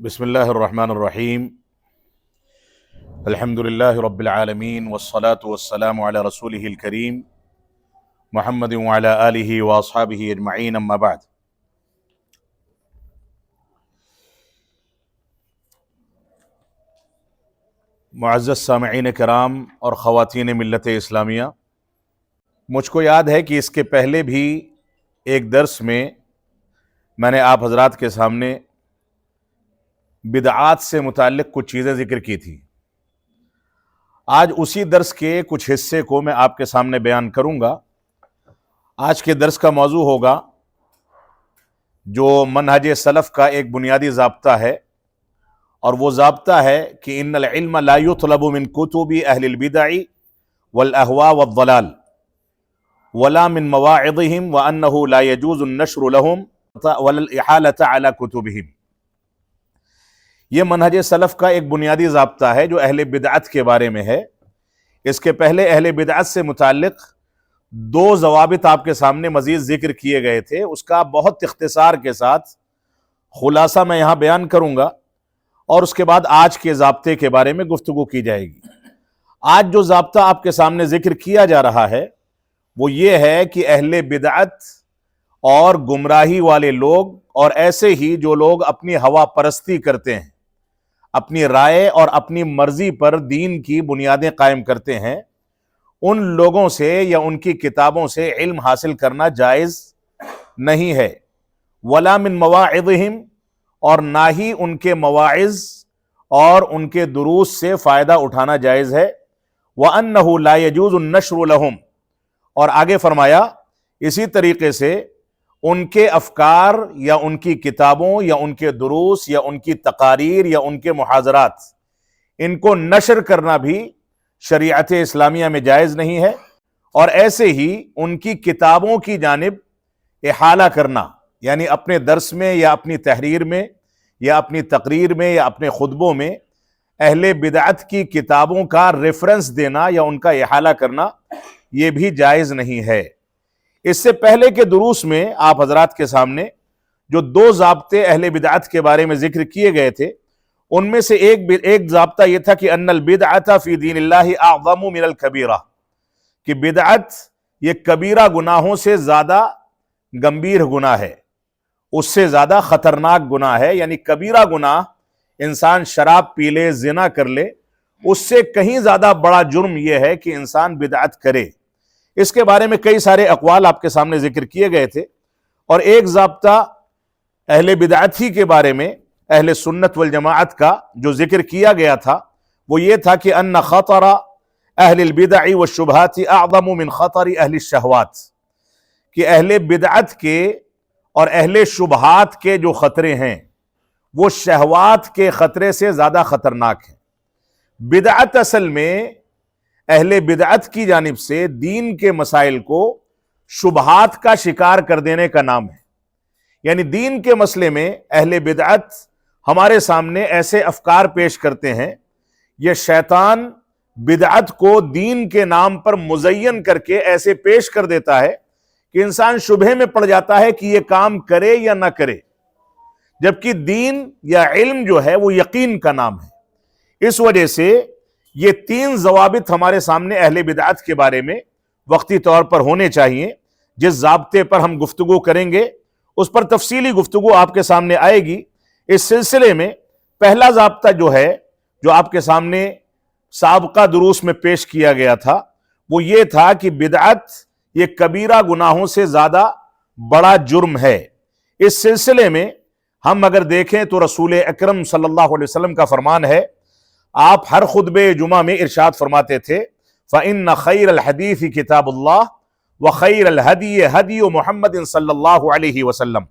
بسم الله الرحمن الرحيم. الحمد لله رب العالمين والصلاة والسلام على رسوله الكريم محمد وعلى آله وأصحابه أجمعين. أما بعد، معزز سامعین کرام اور خواتین ملت اسلامیہ، مجھ کو یاد ہے کہ اس کے پہلے بھی ایک درس میں نے آپ حضرات کے سامنے بدعات سے متعلق کچھ چیزیں ذکر کی تھی. آج اسی درس کے کچھ حصے کو میں آپ کے سامنے بیان کروں گا. آج کے درس کا موضوع ہوگا جو منہج سلف کا ایک بنیادی ضابطہ ہے، اور وہ ضابطہ ہے کہ ان العلم لا يطلب من کتب اہل البدع والاہواء والضلال ولا من مواعظهم وانه لا يجوز النشر لهم ولا الاحالة على كتبهم. یہ منہج سلف کا ایک بنیادی ضابطہ ہے جو اہل بدعت کے بارے میں ہے. اس کے پہلے اہل بدعت سے متعلق دو ضوابط آپ کے سامنے مزید ذکر کیے گئے تھے. اس کا بہت اختصار کے ساتھ خلاصہ میں یہاں بیان کروں گا، اور اس کے بعد آج کے ضابطے کے بارے میں گفتگو کی جائے گی. آج جو ضابطہ آپ کے سامنے ذکر کیا جا رہا ہے وہ یہ ہے کہ اہل بدعت اور گمراہی والے لوگ، اور ایسے ہی جو لوگ اپنی ہوا پرستی کرتے ہیں، اپنی رائے اور اپنی مرضی پر دین کی بنیادیں قائم کرتے ہیں، ان لوگوں سے یا ان کی کتابوں سے علم حاصل کرنا جائز نہیں ہے. ولا من مواعظہم، اور نہ ہی ان کے مواعظ اور ان کے دروس سے فائدہ اٹھانا جائز ہے. وَأَنَّهُ لَا يَجُوزُ النَّشْرُ لَهُمْ، اور آگے فرمایا اسی طریقے سے ان کے افکار یا ان کی کتابوں یا ان کے دروس یا ان کی تقاریر یا ان کے محاضرات، ان کو نشر کرنا بھی شریعت اسلامیہ میں جائز نہیں ہے. اور ایسے ہی ان کی کتابوں کی جانب احالہ کرنا، یعنی اپنے درس میں یا اپنی تحریر میں یا اپنی تقریر میں یا اپنے خطبوں میں اہل بدعت کی کتابوں کا ریفرنس دینا یا ان کا احالہ کرنا، یہ بھی جائز نہیں ہے. اس سے پہلے کے دروس میں آپ حضرات کے سامنے جو دو ضابطے اہل بدعت کے بارے میں ذکر کیے گئے تھے، ان میں سے ایک ضابطہ یہ تھا کہ ان البدعۃ فی دین اللہ اعظم من الکبیرہ، کہ بدعت یہ کبیرہ گناہوں سے زیادہ گمبھیر گناہ ہے، اس سے زیادہ خطرناک گناہ ہے. یعنی کبیرہ گناہ، انسان شراب پی لے، زنا کر لے، اس سے کہیں زیادہ بڑا جرم یہ ہے کہ انسان بدعت کرے. اس کے بارے میں کئی سارے اقوال آپ کے سامنے ذکر کیے گئے تھے. اور ایک ضابطہ اہل بدعت ہی کے بارے میں اہل سنت والجماعت کا جو ذکر کیا گیا تھا وہ یہ تھا کہ ان خطر اہل البدع والشبہات اعظم من خطر اہل الشہوات، کہ اہل بدعت کے اور اہل شبہات کے جو خطرے ہیں وہ شہوات کے خطرے سے زیادہ خطرناک ہیں. بدعت اصل میں اہل بدعت کی جانب سے دین کے مسائل کو شبہات کا شکار کر دینے کا نام ہے. یعنی دین کے مسئلے میں اہل بدعت ہمارے سامنے ایسے افکار پیش کرتے ہیں، یہ شیطان بدعت کو دین کے نام پر مزین کر کے ایسے پیش کر دیتا ہے کہ انسان شبہے میں پڑ جاتا ہے کہ یہ کام کرے یا نہ کرے، جبکہ دین یا علم جو ہے وہ یقین کا نام ہے. اس وجہ سے یہ تین ضوابط ہمارے سامنے اہل بدعت کے بارے میں وقتی طور پر ہونے چاہیے. جس ضابطے پر ہم گفتگو کریں گے اس پر تفصیلی گفتگو آپ کے سامنے آئے گی. اس سلسلے میں پہلا ضابطہ جو ہے، جو آپ کے سامنے سابقہ دروس میں پیش کیا گیا تھا، وہ یہ تھا کہ بدعت یہ کبیرہ گناہوں سے زیادہ بڑا جرم ہے. اس سلسلے میں ہم اگر دیکھیں تو رسول اکرم صلی اللہ علیہ وسلم کا فرمان ہے. آپ ہر خطبہ جمعہ میں ارشاد فرماتے تھے فَإِنَّ خَيْرَ الْحَدِيثِ كِتَابُ اللَّهِ وَخَيْرَ الْهَدِيِ هَدِيُّ مُحَمَّدٍ صلی اللہ علیہ وسلم.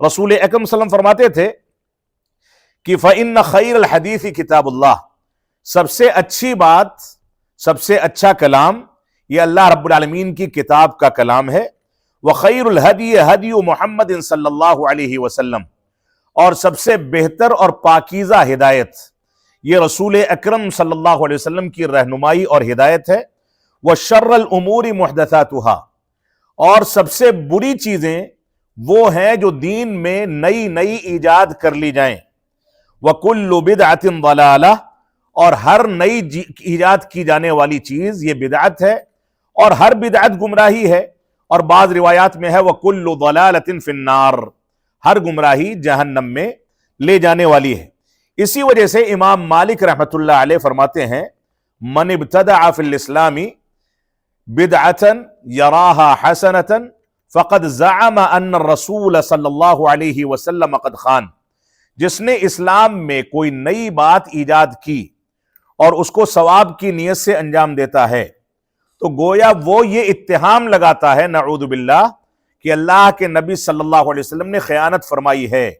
رسول اکرم صلی اللہ علیہ وسلم فرماتے تھے کہ فَإِنَّ خَيْرَ الْحَدِيثِ كِتَابُ اللَّهِ، سب سے اچھی بات، سب سے اچھا کلام یہ اللہ رب العالمین کی کتاب کا کلام ہے. وَخَيْرُ الْهَدِيِ هَدِيُّ مُحَمَّدٍ صلی اللہ علیہ وسلم، اور سب سے بہتر اور پاکیزہ ہدایت یہ رسول اکرم صلی اللہ علیہ وسلم کی رہنمائی اور ہدایت ہے. وَشَرَّ الْأُمُورِ مُحْدَثَاتُهَا، اور سب سے بری چیزیں وہ ہیں جو دین میں نئی نئی ایجاد کر لی جائیں. وَكُلُّ بِدْعَةٍ ضَلَالَةٍ، اور ہر نئی ایجاد کی جانے والی چیز یہ بدعت ہے، اور ہر بدعت گمراہی ہے، اور بعض روایات میں ہے وَكُلُّ ضَلَالَةٍ فِي النَّارِ، ہر گمراہی جہنم میں لے جانے والی ہے۔ اسی وجہ سے امام مالک رحمۃ اللہ علیہ فرماتے ہیں من ابتدع فی الاسلام بدعتا یراها حسنتا فقد زعم ان الرسول صلی اللہ علیہ وسلم قد خان، جس نے اسلام میں کوئی نئی بات ایجاد کی اور اس کو ثواب کی نیت سے انجام دیتا ہے تو گویا وہ یہ اتہام لگاتا ہے نعوذ باللہ کہ اللہ کے نبی صلی اللہ علیہ وسلم نے خیانت فرمائی ہے۔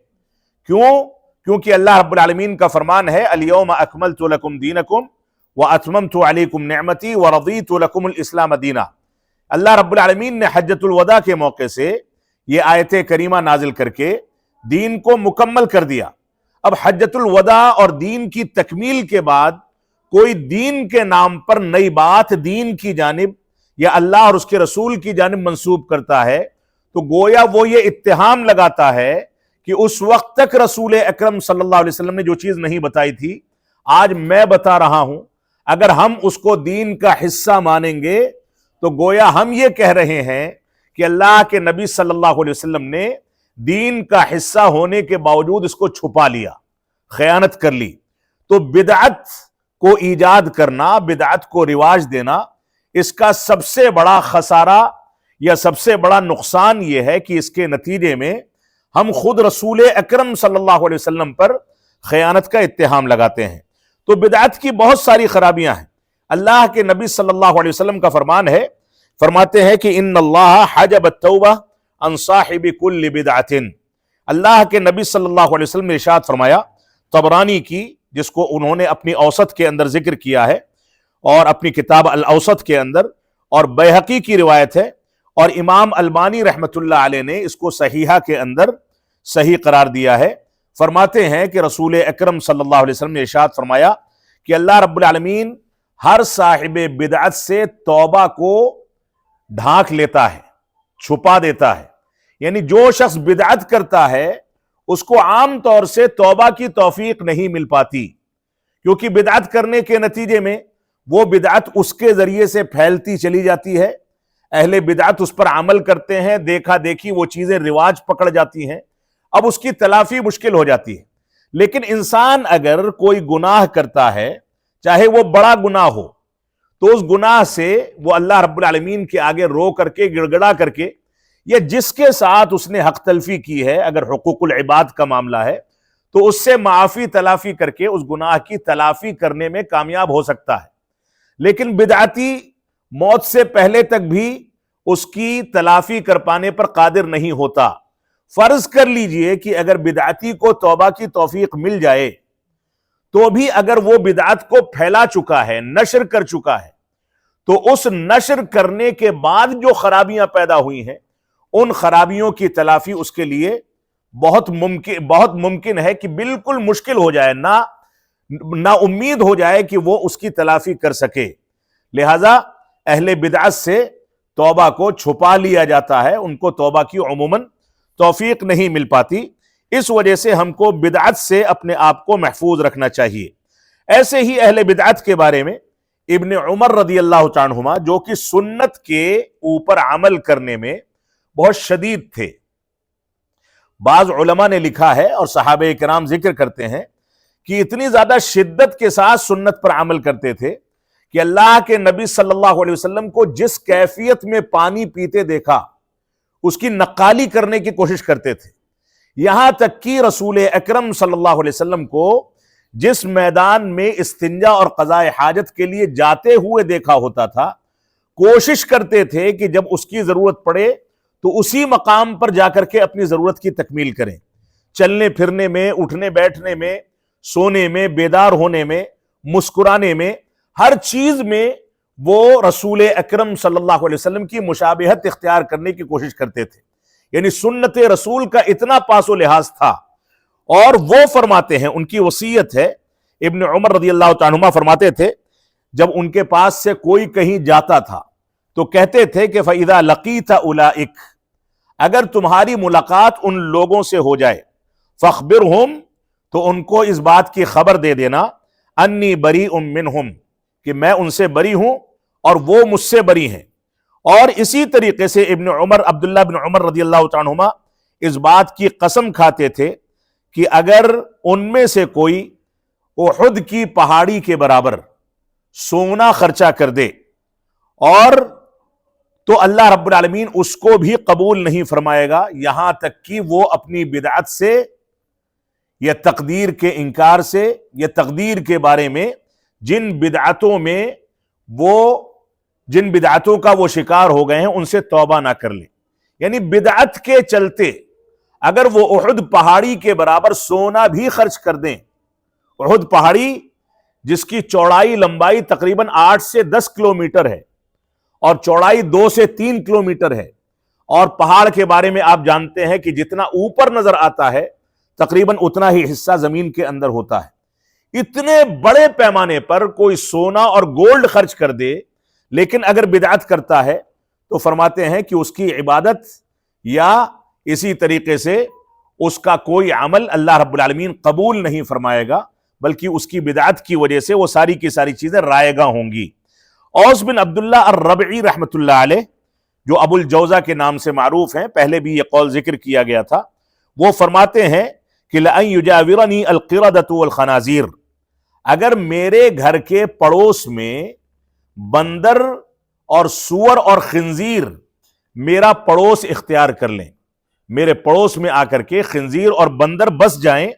کیونکہ اللہ رب العالمین کا فرمان ہے الیوم اکملت لکم دینکم واتممت علیکم نعمتی ورضیت لکم الاسلام دینا۔ اللہ رب العالمین نے حجۃ الوداع کے موقع سے یہ آیت کریمہ نازل کر کے دین کو مکمل کر دیا۔ اب حجۃ الوداع اور دین کی تکمیل کے بعد کوئی دین کے نام پر نئی بات دین کی جانب یا اللہ اور اس کے رسول کی جانب منسوب کرتا ہے تو گویا وہ یہ اتہام لگاتا ہے کہ اس وقت تک رسول اکرم صلی اللہ علیہ وسلم نے جو چیز نہیں بتائی تھی آج میں بتا رہا ہوں، اگر ہم اس کو دین کا حصہ مانیں گے تو گویا ہم یہ کہہ رہے ہیں کہ اللہ کے نبی صلی اللہ علیہ وسلم نے دین کا حصہ ہونے کے باوجود اس کو چھپا لیا، خیانت کر لی۔ تو بدعت کو ایجاد کرنا، بدعت کو رواج دینا، اس کا سب سے بڑا خسارہ یا سب سے بڑا نقصان یہ ہے کہ اس کے نتیجے میں ہم خود رسول اکرم صلی اللہ علیہ وسلم پر خیانت کا اتہام لگاتے ہیں۔ تو بدعت کی بہت ساری خرابیاں ہیں۔ اللہ کے نبی صلی اللہ علیہ وسلم کا فرمان ہے، فرماتے ہیں کہ ان اللہ حجب التوبہ عن صاحب کل بدعت۔ اللہ کے نبی صلی اللہ علیہ وسلم نے ارشاد فرمایا، طبرانی کی جس کو انہوں نے اپنی اوسط کے اندر ذکر کیا ہے اور اپنی کتاب الاوسط کے اندر، اور بیہقی کی روایت ہے، اور امام البانی رحمۃ اللہ علیہ نے اس کو صحیحہ کے اندر صحیح قرار دیا ہے۔ فرماتے ہیں کہ رسول اکرم صلی اللہ علیہ وسلم نے ارشاد فرمایا کہ اللہ رب العالمین ہر صاحب بدعت سے توبہ کو ڈھانک لیتا ہے، چھپا دیتا ہے۔ یعنی جو شخص بدعت کرتا ہے اس کو عام طور سے توبہ کی توفیق نہیں مل پاتی، کیونکہ بدعت کرنے کے نتیجے میں وہ بدعت اس کے ذریعے سے پھیلتی چلی جاتی ہے، اہل بدعت اس پر عمل کرتے ہیں، دیکھا دیکھی وہ چیزیں رواج پکڑ جاتی ہیں، اب اس کی تلافی مشکل ہو جاتی ہے۔ لیکن انسان اگر کوئی گناہ کرتا ہے، چاہے وہ بڑا گناہ ہو، تو اس گناہ سے وہ اللہ رب العالمین کے آگے رو کر کے گڑ گڑا کر کے، یا جس کے ساتھ اس نے حق تلفی کی ہے، اگر حقوق العباد کا معاملہ ہے تو اس سے معافی تلافی کر کے اس گناہ کی تلافی کرنے میں کامیاب ہو سکتا ہے۔ لیکن بدعتی موت سے پہلے تک بھی اس کی تلافی کر پانے پر قادر نہیں ہوتا۔ فرض کر لیجئے کہ اگر بدعتی کو توبہ کی توفیق مل جائے تو بھی اگر وہ بدعت کو پھیلا چکا ہے، نشر کر چکا ہے، تو اس نشر کرنے کے بعد جو خرابیاں پیدا ہوئی ہیں ان خرابیوں کی تلافی اس کے لیے بہت ممکن ہے کہ بالکل مشکل ہو جائے، نا امید ہو جائے کہ وہ اس کی تلافی کر سکے۔ لہذا اہل بدعت سے توبہ کو چھپا لیا جاتا ہے، ان کو توبہ کی عموماً توفیق نہیں مل پاتی۔ اس وجہ سے ہم کو بدعت سے اپنے آپ کو محفوظ رکھنا چاہیے۔ ایسے ہی اہل بدعت کے بارے میں ابن عمر رضی اللہ تعالیٰ عنہما، جو کہ سنت کے اوپر عمل کرنے میں بہت شدید تھے، بعض علماء نے لکھا ہے اور صحابہ کرام ذکر کرتے ہیں کہ اتنی زیادہ شدت کے ساتھ سنت پر عمل کرتے تھے کہ اللہ کے نبی صلی اللہ علیہ وسلم کو جس کیفیت میں پانی پیتے دیکھا اس کی نقالی کرنے کی کوشش کرتے تھے، یہاں تک کہ رسول اکرم صلی اللہ علیہ وسلم کو جس میدان میں استنجا اور قضاء حاجت کے لیے جاتے ہوئے دیکھا ہوتا تھا، کوشش کرتے تھے کہ جب اس کی ضرورت پڑے تو اسی مقام پر جا کر کے اپنی ضرورت کی تکمیل کریں۔ چلنے پھرنے میں، اٹھنے بیٹھنے میں، سونے میں، بیدار ہونے میں، مسکرانے میں، ہر چیز میں وہ رسول اکرم صلی اللہ علیہ وسلم کی مشابہت اختیار کرنے کی کوشش کرتے تھے۔ یعنی سنت رسول کا اتنا پاس و لحاظ تھا، اور وہ فرماتے ہیں، ان کی وصیت ہے، ابن عمر رضی اللہ تعالیٰ عنہما فرماتے تھے جب ان کے پاس سے کوئی کہیں جاتا تھا تو کہتے تھے کہ فَإِذَا لَقِيتَ أُولَئِكَ، اگر تمہاری ملاقات ان لوگوں سے ہو جائے، فَأَخْبِرْهُمْ، تو ان کو اس بات کی خبر دے دینا انی بریء منہم کہ میں ان سے بری ہوں اور وہ مجھ سے بری ہیں۔ اور اسی طریقے سے ابن عمر عبداللہ بن عمر رضی اللہ تعالیٰ عنہما اس بات کی قسم کھاتے تھے کہ اگر ان میں سے کوئی احد کی پہاڑی کے برابر سونا خرچہ کر دے اور تو اللہ رب العالمین اس کو بھی قبول نہیں فرمائے گا، یہاں تک کہ وہ اپنی بدعت سے یا تقدیر کے انکار سے یا تقدیر کے بارے میں جن بدعتوں کا وہ شکار ہو گئے ہیں ان سے توبہ نہ کر لے۔ یعنی بدعت کے چلتے اگر وہ احد پہاڑی کے برابر سونا بھی خرچ کر دیں، احد پہاڑی جس کی چوڑائی لمبائی تقریباً 8 سے 10 کلومیٹر ہے اور چوڑائی 2 سے 3 کلومیٹر ہے، اور پہاڑ کے بارے میں آپ جانتے ہیں کہ جتنا اوپر نظر آتا ہے تقریباً اتنا ہی حصہ زمین کے اندر ہوتا ہے۔ اتنے بڑے پیمانے پر کوئی سونا اور گولڈ خرچ کر دے لیکن اگر بدعت کرتا ہے تو فرماتے ہیں کہ اس کی عبادت یا اسی طریقے سے اس کا کوئی عمل اللہ رب العالمین قبول نہیں فرمائے گا، بلکہ اس کی بدعت کی وجہ سے وہ ساری کی ساری چیزیں رائے گاں ہوں گی۔ اوس بن عبداللہ الربعی رحمۃ اللہ علیہ جو ابو الجوزہ کے نام سے معروف ہیں، پہلے بھی یہ قول ذکر کیا گیا تھا، وہ فرماتے ہیں کہ لَأَن يُجَاوِرَنِي الْقِرَدَةُ وَالْخَنَازِيرُ، اگر میرے گھر کے پڑوس میں بندر اور سور اور خنزیر میرا پڑوس اختیار کر لیں، میرے پڑوس میں آ کر کے خنزیر اور بندر بس جائیں،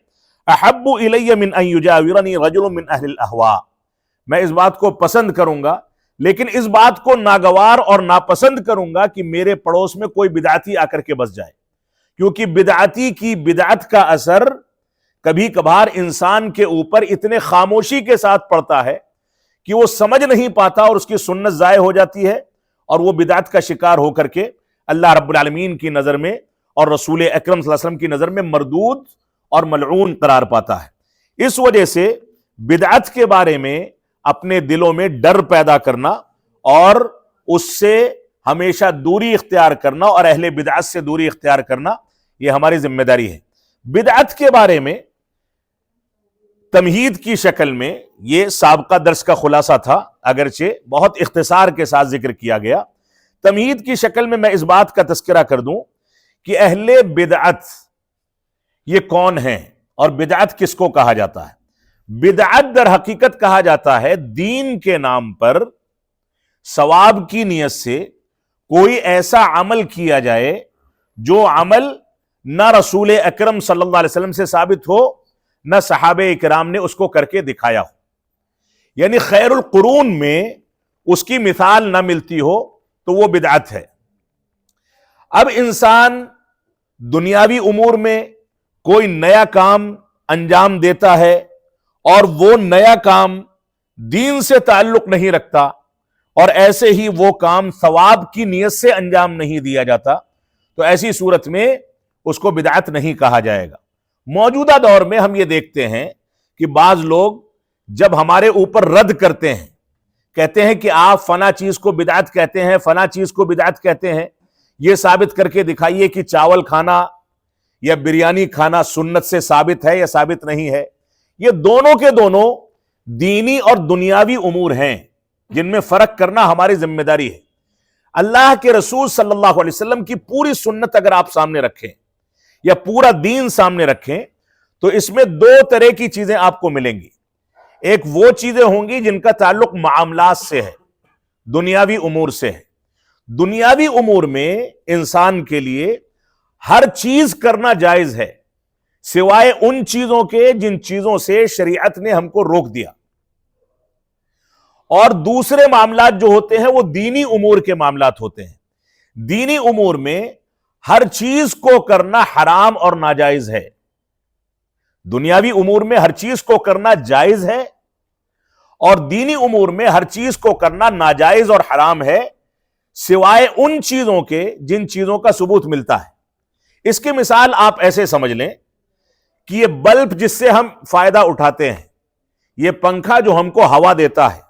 احب الی من ان یجاورنی رجل من اہل الاہواء، میں اس بات کو پسند کروں گا، لیکن اس بات کو ناگوار اور ناپسند کروں گا کہ میرے پڑوس میں کوئی بدعتی آ کر کے بس جائے، کیونکہ بدعتی کی بدعت کا اثر کبھی کبھار انسان کے اوپر اتنے خاموشی کے ساتھ پڑتا ہے کہ وہ سمجھ نہیں پاتا اور اس کی سنت ضائع ہو جاتی ہے اور وہ بدعت کا شکار ہو کر کے اللہ رب العالمین کی نظر میں اور رسول اکرم صلی اللہ علیہ وسلم کی نظر میں مردود اور ملعون قرار پاتا ہے۔ اس وجہ سے بدعت کے بارے میں اپنے دلوں میں ڈر پیدا کرنا اور اس سے ہمیشہ دوری اختیار کرنا اور اہل بدعت سے دوری اختیار کرنا یہ ہماری ذمہ داری ہے۔ بدعت کے بارے میں تمہید کی شکل میں یہ سابقہ درس کا خلاصہ تھا، اگرچہ بہت اختصار کے ساتھ ذکر کیا گیا۔ تمہید کی شکل میں اس بات کا تذکرہ کر دوں کہ اہل بدعت یہ کون ہیں اور بدعت کس کو کہا جاتا ہے۔ بدعت در حقیقت کہا جاتا ہے دین کے نام پر ثواب کی نیت سے کوئی ایسا عمل کیا جائے جو عمل نہ رسول اکرم صلی اللہ علیہ وسلم سے ثابت ہو نہ صحابہ اکرام نے اس کو کر کے دکھایا ہو، یعنی خیر القرون میں اس کی مثال نہ ملتی ہو تو وہ بدعت ہے۔ اب انسان دنیاوی امور میں کوئی نیا کام انجام دیتا ہے اور وہ نیا کام دین سے تعلق نہیں رکھتا اور ایسے ہی وہ کام ثواب کی نیت سے انجام نہیں دیا جاتا، تو ایسی صورت میں اس کو بدعت نہیں کہا جائے گا۔ موجودہ دور میں ہم یہ دیکھتے ہیں کہ بعض لوگ جب ہمارے اوپر رد کرتے ہیں، کہتے ہیں کہ آپ فلاں چیز کو بدعت کہتے ہیں، فلاں چیز کو بدعت کہتے ہیں، یہ ثابت کر کے دکھائیے کہ چاول کھانا یا بریانی کھانا سنت سے ثابت ہے یا ثابت نہیں ہے۔ یہ دونوں کے دونوں دینی اور دنیاوی امور ہیں جن میں فرق کرنا ہماری ذمہ داری ہے۔ اللہ کے رسول صلی اللہ علیہ وسلم کی پوری سنت اگر آپ سامنے رکھیں یا پورا دین سامنے رکھیں تو اس میں دو طرح کی چیزیں آپ کو ملیں گی۔ ایک وہ چیزیں ہوں گی جن کا تعلق معاملات سے ہے، دنیاوی امور سے ہے۔ دنیاوی امور میں انسان کے لیے ہر چیز کرنا جائز ہے سوائے ان چیزوں کے جن چیزوں سے شریعت نے ہم کو روک دیا، اور دوسرے معاملات جو ہوتے ہیں وہ دینی امور کے معاملات ہوتے ہیں۔ دینی امور میں ہر چیز کو کرنا حرام اور ناجائز ہے۔ دنیاوی امور میں ہر چیز کو کرنا جائز ہے اور دینی امور میں ہر چیز کو کرنا ناجائز اور حرام ہے سوائے ان چیزوں کے جن چیزوں کا ثبوت ملتا ہے۔ اس کی مثال آپ ایسے سمجھ لیں کہ یہ بلب جس سے ہم فائدہ اٹھاتے ہیں، یہ پنکھا جو ہم کو ہوا دیتا ہے،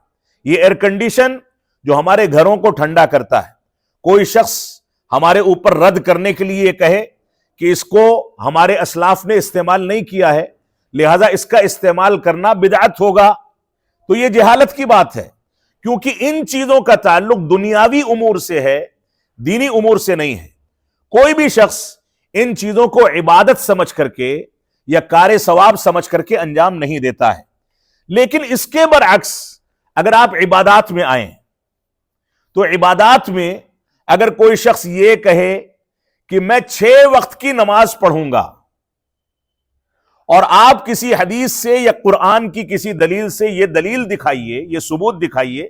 یہ ایئر کنڈیشن جو ہمارے گھروں کو ٹھنڈا کرتا ہے، کوئی شخص ہمارے اوپر رد کرنے کے لیے یہ کہے کہ اس کو ہمارے اسلاف نے استعمال نہیں کیا ہے لہذا اس کا استعمال کرنا بدعت ہوگا، تو یہ جہالت کی بات ہے، کیونکہ ان چیزوں کا تعلق دنیاوی امور سے ہے، دینی امور سے نہیں ہے۔ کوئی بھی شخص ان چیزوں کو عبادت سمجھ کر کے یا کار ثواب سمجھ کر کے انجام نہیں دیتا ہے۔ لیکن اس کے برعکس اگر آپ عبادات میں آئیں تو عبادات میں اگر کوئی شخص یہ کہے کہ میں 6 وقت کی نماز پڑھوں گا، اور آپ کسی حدیث سے یا قرآن کی کسی دلیل سے یہ دلیل دکھائیے، یہ ثبوت دکھائیے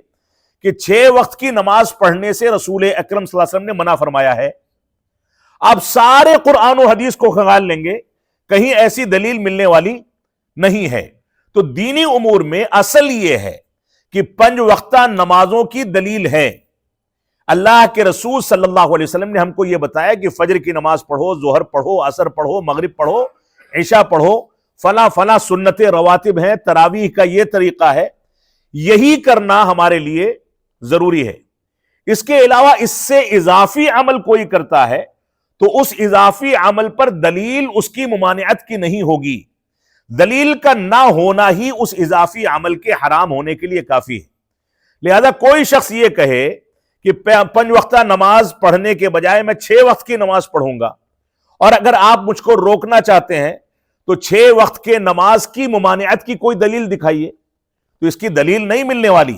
کہ 6 وقت کی نماز پڑھنے سے رسول اکرم صلی اللہ علیہ وسلم نے منع فرمایا ہے، آپ سارے قرآن و حدیث کو کھنگال لیں گے، کہیں ایسی دلیل ملنے والی نہیں ہے۔ تو دینی امور میں اصل یہ ہے کہ 5 وقتہ نمازوں کی دلیل ہے۔ اللہ کے رسول صلی اللہ علیہ وسلم نے ہم کو یہ بتایا کہ فجر کی نماز پڑھو، ظہر پڑھو، عصر پڑھو، مغرب پڑھو، عشاء پڑھو، فلاں فلاں سنت رواتب ہیں، تراویح کا یہ طریقہ ہے، یہی کرنا ہمارے لیے ضروری ہے۔ اس کے علاوہ اس سے اضافی عمل کوئی کرتا ہے تو اس اضافی عمل پر دلیل اس کی ممانعت کی نہیں ہوگی، دلیل کا نہ ہونا ہی اس اضافی عمل کے حرام ہونے کے لیے کافی ہے۔ لہذا کوئی شخص یہ کہے کہ 5 وقتہ نماز پڑھنے کے بجائے میں 6 وقت کی نماز پڑھوں گا، اور اگر آپ مجھ کو روکنا چاہتے ہیں تو 6 وقت کے نماز کی ممانعت کی کوئی دلیل دکھائیے، تو اس کی دلیل نہیں ملنے والی۔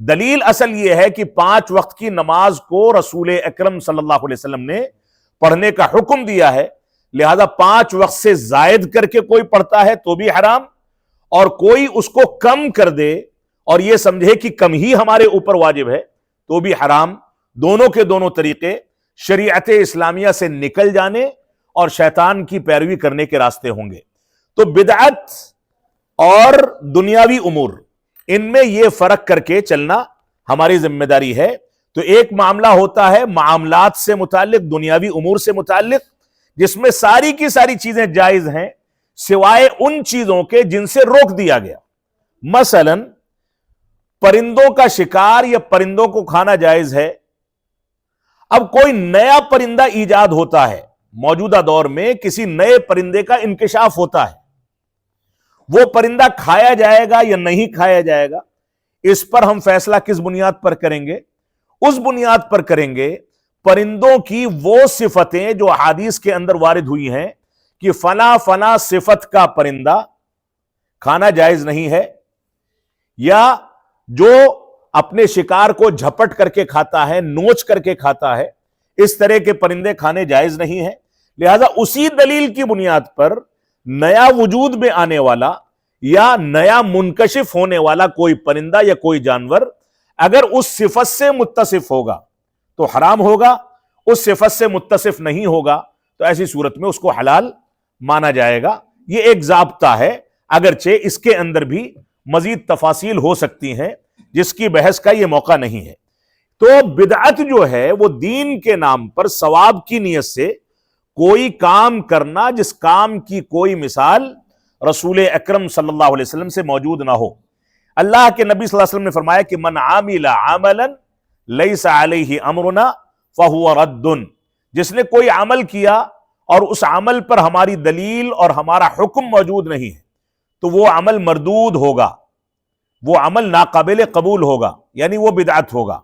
دلیل اصل یہ ہے کہ 5 وقت کی نماز کو رسول اکرم صلی اللہ علیہ وسلم نے پڑھنے کا حکم دیا ہے، لہذا 5 وقت سے زائد کر کے کوئی پڑھتا ہے تو بھی حرام، اور کوئی اس کو کم کر دے اور یہ سمجھے کہ کم ہی ہمارے اوپر واجب ہے تو بھی حرام۔ دونوں کے دونوں طریقے شریعت اسلامیہ سے نکل جانے اور شیطان کی پیروی کرنے کے راستے ہوں گے۔ تو بدعت اور دنیاوی امور، ان میں یہ فرق کر کے چلنا ہماری ذمہ داری ہے۔ تو ایک معاملہ ہوتا ہے معاملات سے متعلق، دنیاوی امور سے متعلق، جس میں ساری کی ساری چیزیں جائز ہیں سوائے ان چیزوں کے جن سے روک دیا گیا۔ مثلا پرندوں کا شکار یا پرندوں کو کھانا جائز ہے۔ اب کوئی نیا پرندہ ایجاد ہوتا ہے، موجودہ دور میں کسی نئے پرندے کا انکشاف ہوتا ہے، وہ پرندہ کھایا جائے گا یا نہیں کھایا جائے گا، اس پر ہم فیصلہ کس بنیاد پر کریں گے؟ اس بنیاد پر کریں گے پرندوں کی وہ صفتیں جو احادیث کے اندر وارد ہوئی ہیں کہ فلاں فلاں صفت کا پرندہ کھانا جائز نہیں ہے، یا جو اپنے شکار کو جھپٹ کر کے کھاتا ہے، نوچ کر کے کھاتا ہے، اس طرح کے پرندے کھانے جائز نہیں ہیں۔ لہذا اسی دلیل کی بنیاد پر نیا وجود میں آنے والا یا نیا منکشف ہونے والا کوئی پرندہ یا کوئی جانور اگر اس صفت سے متصف ہوگا تو حرام ہوگا، اس صفت سے متصف نہیں ہوگا تو ایسی صورت میں اس کو حلال مانا جائے گا۔ یہ ایک ضابطہ ہے، اگرچہ اس کے اندر بھی مزید تفاصیل ہو سکتی ہیں جس کی بحث کا یہ موقع نہیں ہے۔ تو بدعت جو ہے وہ دین کے نام پر ثواب کی نیت سے کوئی کام کرنا جس کام کی کوئی مثال رسول اکرم صلی اللہ علیہ وسلم سے موجود نہ ہو۔ اللہ کے نبی صلی اللہ علیہ وسلم نے فرمایا کہ من عامل عملا لیس علیہ امرنا فہو رد، جس نے کوئی عمل کیا اور اس عمل پر ہماری دلیل اور ہمارا حکم موجود نہیں ہے تو وہ عمل مردود ہوگا، وہ عمل ناقابل قبول ہوگا، یعنی وہ بدعت ہوگا۔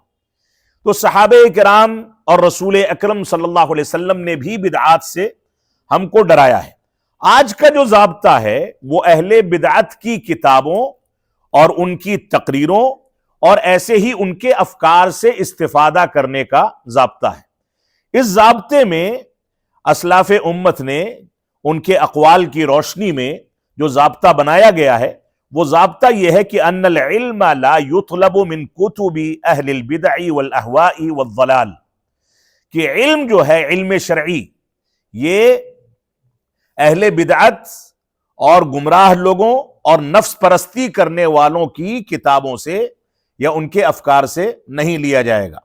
تو صحابہ کرام اور رسول اکرم صلی اللہ علیہ وسلم نے بھی بدعات سے ہم کو ڈرایا ہے۔ آج کا جو ضابطہ ہے وہ اہل بدعت کی کتابوں اور ان کی تقریروں اور ایسے ہی ان کے افکار سے استفادہ کرنے کا ضابطہ ہے۔ اس ضابطے میں اسلاف امت نے ان کے اقوال کی روشنی میں جو ضابطہ بنایا گیا ہے وہ ضابطہ یہ ہے کہ ان العلم لا يطلب من کتب اہل البدع والاہواء والضلال، کہ علم جو ہے علم شرعی یہ اہل بدعت اور گمراہ لوگوں اور نفس پرستی کرنے والوں کی کتابوں سے یا ان کے افکار سے نہیں لیا جائے گا،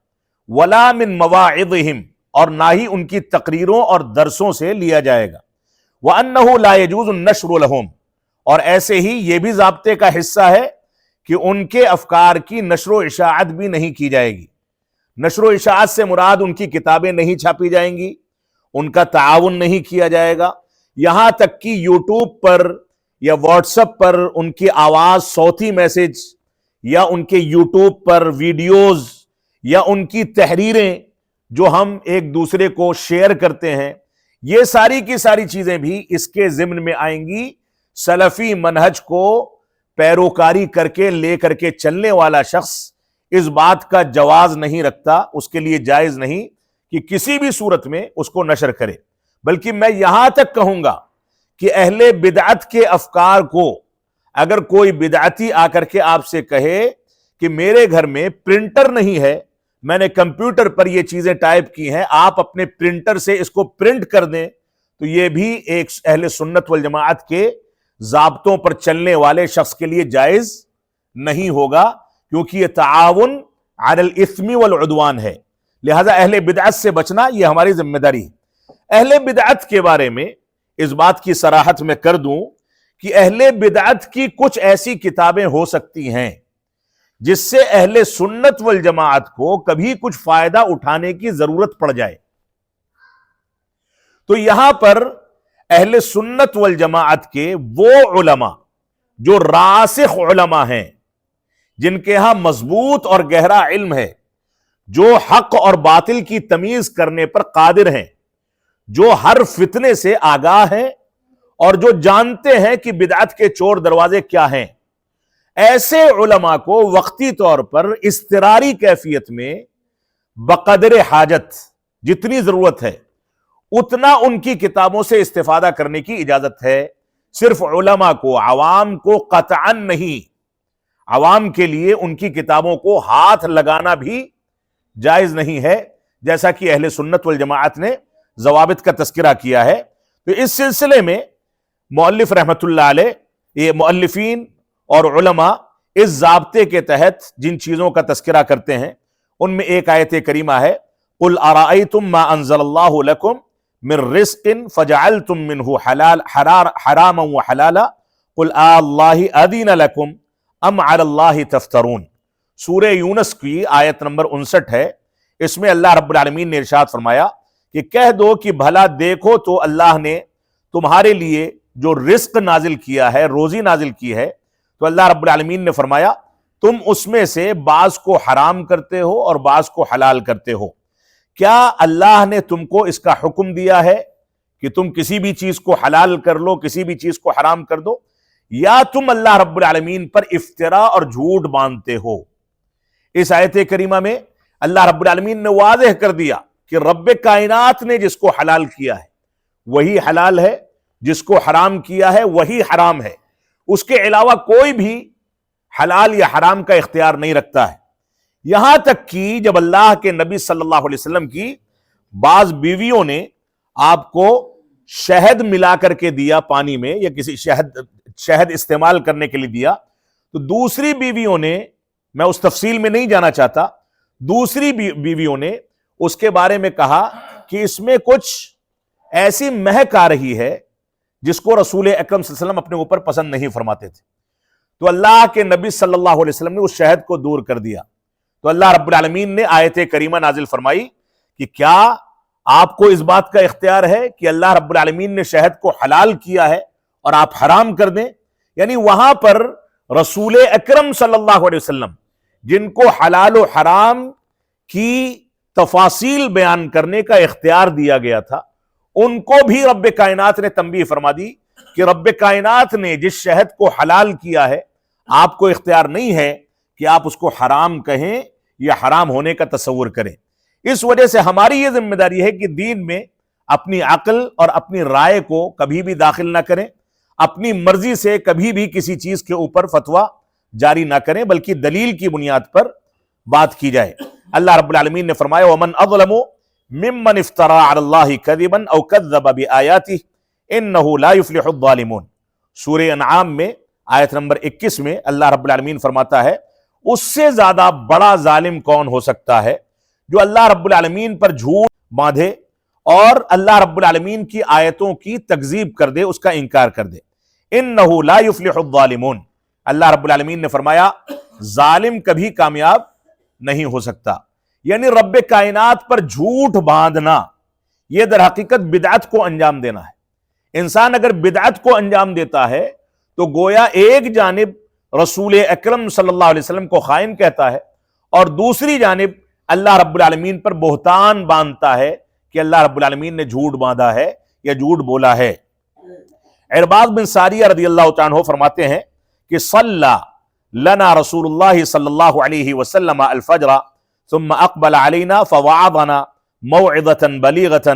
ولا من مواعظہم، اور نہ ہی ان کی تقریروں اور درسوں سے لیا جائے گا، وانہ لا يجوز النشر لہم، اور ایسے ہی یہ بھی ضابطے کا حصہ ہے کہ ان کے افکار کی نشر و اشاعت بھی نہیں کی جائے گی۔ نشر و اشاعت سے مراد ان کی کتابیں نہیں چھاپی جائیں گی، ان کا تعاون نہیں کیا جائے گا، یہاں تک کہ یوٹیوب پر یا واٹس ایپ پر ان کی آواز صوتی میسج یا ان کے یوٹیوب پر ویڈیوز یا ان کی تحریریں جو ہم ایک دوسرے کو شیئر کرتے ہیں، یہ ساری کی ساری چیزیں بھی اس کے ضمن میں آئیں گی۔ سلفی منہج کو پیروکاری کر کے لے کر کے چلنے والا شخص اس بات کا جواز نہیں رکھتا، اس کے لیے جائز نہیں کہ کسی بھی صورت میں اس کو نشر کرے، بلکہ میں یہاں تک کہوں گا کہ اہل بدعت کے افکار کو اگر کوئی بدعتی آ کر کے آپ سے کہے کہ میرے گھر میں پرنٹر نہیں ہے، میں نے کمپیوٹر پر یہ چیزیں ٹائپ کی ہیں، آپ اپنے پرنٹر سے اس کو پرنٹ کر دیں، تو یہ بھی ایک اہل سنت والجماعت کے ضابطوں پر چلنے والے شخص کے لیے جائز نہیں ہوگا، کیونکہ یہ تعاون علی الاثم والعدوان ہے۔ لہذا اہل بدعت سے بچنا یہ ہماری ذمہ داری ہے۔ اہل بدعت کے بارے میں اس بات کی صراحت میں کر دوں کہ اہل بدعت کی کچھ ایسی کتابیں ہو سکتی ہیں جس سے اہل سنت والجماعت کو کبھی کچھ فائدہ اٹھانے کی ضرورت پڑ جائے، تو یہاں پر اہل سنت والجماعت کے وہ علماء جو راسخ علماء ہیں، جن کے ہاں مضبوط اور گہرا علم ہے، جو حق اور باطل کی تمیز کرنے پر قادر ہیں، جو ہر فتنے سے آگاہ ہیں اور جو جانتے ہیں کہ بدعت کے چور دروازے کیا ہیں، ایسے علماء کو وقتی طور پر اضطراری کیفیت میں بقدر حاجت جتنی ضرورت ہے اتنا ان کی کتابوں سے استفادہ کرنے کی اجازت ہے۔ صرف علماء کو، عوام کو قطعاً نہیں، عوام کے لیے ان کی کتابوں کو ہاتھ لگانا بھی جائز نہیں ہے، جیسا کہ اہل سنت والجماعت نے ضوابط کا تذکرہ کیا ہے۔ تو اس سلسلے میں مؤلف رحمت اللہ علیہ، یہ مؤلفین اور علماء اس ضابطے کے تحت جن چیزوں کا تذکرہ کرتے ہیں ان میں ایک آیت کریمہ ہے، قُلْ أَرَأَيْتُمْ مَا أَنزَلَ اللَّهُ لَكُمْ مِنْ رِزْقٍ فَجَعَلْتُمْ مِنْهُ حَرَامًا وَحَلَالًا قُلْ آللَّهِ أَذِنَ لَكُمْ أَمْ عَلَى اللَّهِ تَفْتَرُونَ۔ سورہ یونس کی آیت نمبر 59 ہے، اس میں اللہ رب العالمین نے ارشاد فرمایا کہ کہہ دو کہ بھلا دیکھو تو اللہ نے تمہارے لیے جو رزق نازل کیا ہے، روزی نازل کی ہے، تو اللہ رب العالمین نے فرمایا تم اس میں سے بعض کو حرام کرتے ہو اور بعض کو حلال کرتے ہو۔ کیا اللہ نے تم کو اس کا حکم دیا ہے کہ تم کسی بھی چیز کو حلال کر لو، کسی بھی چیز کو حرام کر دو، یا تم اللہ رب العالمین پر افطرا اور جھوٹ باندھتے ہو؟ اس آیت کریمہ میں اللہ رب العالمین نے واضح کر دیا کہ رب کائنات نے جس کو حلال کیا ہے وہی حلال ہے، جس کو حرام کیا ہے وہی حرام ہے، اس کے علاوہ کوئی بھی حلال یا حرام کا اختیار نہیں رکھتا ہے۔ یہاں تک کہ جب اللہ کے نبی صلی اللہ علیہ وسلم کی بعض بیویوں نے آپ کو شہد ملا کر کے دیا پانی میں، یا کسی شہد استعمال کرنے کے لیے دیا، تو دوسری بیویوں نے، میں اس تفصیل میں نہیں جانا چاہتا، دوسری بیویوں نے اس کے بارے میں کہا کہ اس میں کچھ ایسی مہک آ رہی ہے جس کو رسول اکرم صلی اللہ علیہ وسلم اپنے اوپر پسند نہیں فرماتے تھے، تو اللہ کے نبی صلی اللہ علیہ وسلم نے اس شہد کو دور کر دیا۔ تو اللہ رب العالمین نے آیت کریمہ نازل فرمائی کہ کیا آپ کو اس بات کا اختیار ہے کہ اللہ رب العالمین نے شہد کو حلال کیا ہے اور آپ حرام کر دیں؟ یعنی وہاں پر رسول اکرم صلی اللہ علیہ وسلم جن کو حلال و حرام کی تفاصیل بیان کرنے کا اختیار دیا گیا تھا، ان کو بھی رب کائنات نے تنبیہ فرما دی کہ رب کائنات نے جس شہد کو حلال کیا ہے آپ کو اختیار نہیں ہے کہ آپ اس کو حرام کہیں یا حرام ہونے کا تصور کریں۔ اس وجہ سے ہماری یہ ذمہ داری ہے کہ دین میں اپنی عقل اور اپنی رائے کو کبھی بھی داخل نہ کریں، اپنی مرضی سے کبھی بھی کسی چیز کے اوپر فتویٰ جاری نہ کریں، بلکہ دلیل کی بنیاد پر بات کی جائے۔ اللہ رب العالمین نے فرمایا وَمَنْ أَظْلَمُ مِمَّنِ افْتَرَىٰ عَلَى اللَّهِ كَذِبًا أَوْ كَذَّبَ بِآيَاتِهِ إِنَّهُ لَا يُفْلِحُ الظَّالِمُونَ۔ سورہ انعام میں آیت نمبر 21 میں اللہ رب العالمین فرماتا ہے اس سے زیادہ بڑا ظالم کون ہو سکتا ہے جو اللہ رب العالمین پر جھوٹ باندھے اور اللہ رب العالمین کی آیتوں کی تکذیب کر دے، اس کا انکار کر دے۔ إِنَّهُ لَا يُفْلِحُ الظَّالِمُونَ، اللہ رب العالمین نے فرمایا ظالم کبھی کامیاب نہیں ہو سکتا۔ یعنی رب کائنات پر جھوٹ باندھنا یہ در حقیقت بدعت کو انجام دینا ہے۔ انسان اگر بدعت کو انجام دیتا ہے تو گویا ایک جانب رسول اکرم صلی اللہ علیہ وسلم کو خائن کہتا ہے اور دوسری جانب اللہ رب العالمین پر بہتان باندھتا ہے کہ اللہ رب العالمین نے جھوٹ باندھا ہے یا جھوٹ بولا ہے۔ عرباض بن ساریہ رضی اللہ تعالیٰ عنہ فرماتے ہیں کہ صلی لنا رسول اللہ صلی اللہ علیہ وسلم الفجر ثم اقبل علینا فوعظنا موعظة بلیغة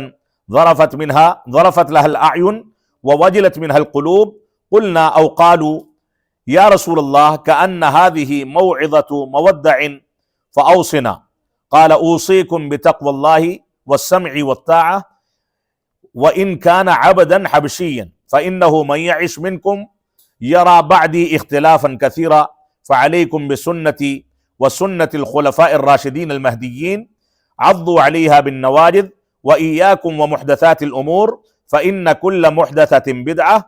ظرفت لها الاعین ووجلت منها القلوب قلنا او قالوا یا رسول اللہ كأن هذه موعظة مودع فأوصنا قال اوصيكم بتقوى الله والسمع والطاعة وإن كان عبدا حبشيا فإنه من يعش منكم يرى بعدي اختلافا كثيرا فعليكم بسنتي وسنة الخلفاء الراشدين المهديين عضوا عليها بالنواجذ وإياكم ومحدثات الأمور فإن كل محدثة بدعة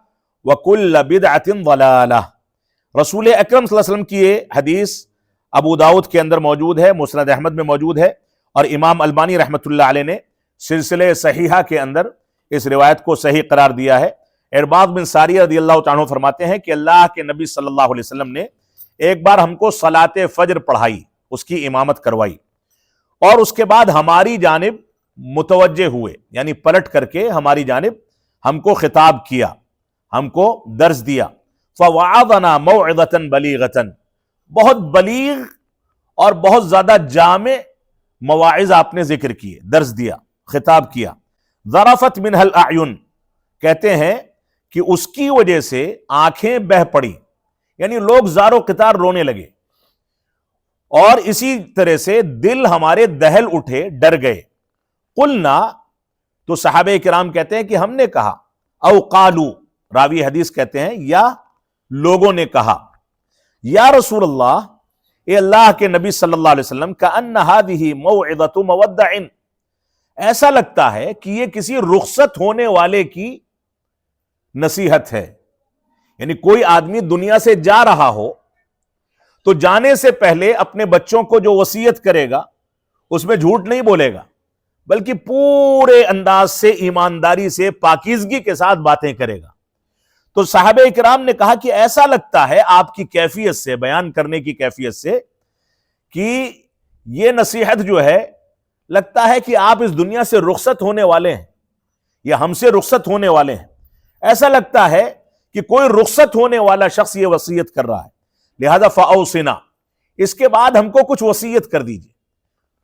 وكل بدعة ضلالة۔ رسول اکرم صلی اللہ علیہ وسلم کی یہ حدیث ابو داؤد کے اندر موجود ہے، مسند احمد میں موجود ہے، اور امام البانی رحمۃ اللہ علیہ نے سلسلہ صحیحہ کے اندر اس روایت کو صحیح قرار دیا ہے۔ عرباض بن ساریہ رضی اللہ تعالیٰ عنہ فرماتے ہیں کہ اللہ کے نبی صلی اللہ علیہ وسلم نے ایک بار ہم کو صلاۃ فجر پڑھائی، اس کی امامت کروائی، اور اس کے بعد ہماری جانب متوجہ ہوئے، یعنی پلٹ کر کے ہماری جانب ہم کو خطاب کیا، ہم کو درس دیا۔ فوعظنا موعظة بلیغة، بہت بلیغ اور بہت زیادہ جامع مواعظ آپ نے ذکر کیے، درس دیا، خطاب کیا۔ ظرفت منها الاعین، کہتے ہیں کہ اس کی وجہ سے آنکھیں بہہ پڑی، یعنی لوگ زار و قطار رونے لگے، اور اسی طرح سے دل ہمارے دہل اٹھے، ڈر گئے۔ قلنا، تو صحابہ کرام کہتے ہیں کہ ہم نے کہا، او قالو، راوی حدیث کہتے ہیں یا لوگوں نے کہا، یا رسول اللہ، اے اللہ کے نبی صلی اللہ علیہ وسلم، کأن هذه موعظة مودع، ایسا لگتا ہے کہ یہ کسی رخصت ہونے والے کی نصیحت ہے، یعنی کوئی آدمی دنیا سے جا رہا ہو تو جانے سے پہلے اپنے بچوں کو جو وصیت کرے گا اس میں جھوٹ نہیں بولے گا، بلکہ پورے انداز سے، ایمانداری سے، پاکیزگی کے ساتھ باتیں کرے گا۔ تو صحابہ کرام نے کہا کہ ایسا لگتا ہے آپ کی کیفیت سے، بیان کرنے کی کیفیت سے، کہ یہ نصیحت جو ہے لگتا ہے کہ آپ اس دنیا سے رخصت ہونے والے ہیں، یا ہم سے رخصت ہونے والے ہیں۔ ایسا لگتا ہے کہ کوئی رخصت ہونے والا شخص یہ وصیت کر رہا ہے، لہذا فاوصنا، اس کے بعد ہم کو کچھ وصیت کر دیجئے۔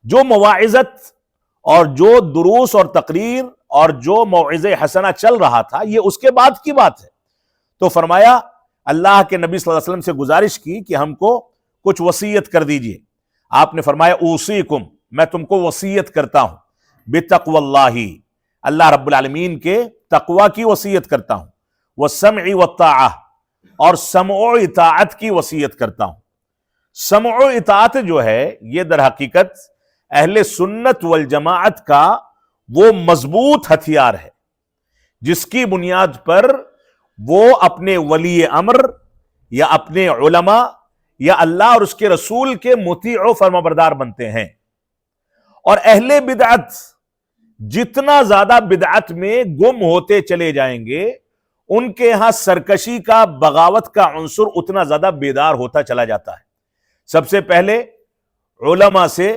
جو مواعظت اور جو دروس اور تقریر اور جو موعظہ حسنہ چل رہا تھا، یہ اس کے بعد کی بات ہے۔ تو فرمایا، اللہ کے نبی صلی اللہ علیہ وسلم سے گزارش کی کہ ہم کو کچھ وصیت کر دیجئے۔ آپ نے فرمایا، اوصیکم، میں تم کو وصیت کرتا ہوں، بتقوی اللہ، اللہ رب العالمین کے تقوی کی وصیت کرتا ہوں، والسمع والطاعہ، اور سمع و اطاعت کی وصیت کرتا ہوں۔ سمع و اطاعت جو ہے، یہ در حقیقت اہل سنت والجماعت کا وہ مضبوط ہتھیار ہے جس کی بنیاد پر وہ اپنے ولی امر یا اپنے علماء یا اللہ اور اس کے رسول کے مطیع و فرمانبردار بنتے ہیں۔ اور اہل بدعت جتنا زیادہ بدعت میں گم ہوتے چلے جائیں گے، ان کے ہاں سرکشی کا، بغاوت کا عنصر اتنا زیادہ بیدار ہوتا چلا جاتا ہے۔ سب سے پہلے علماء سے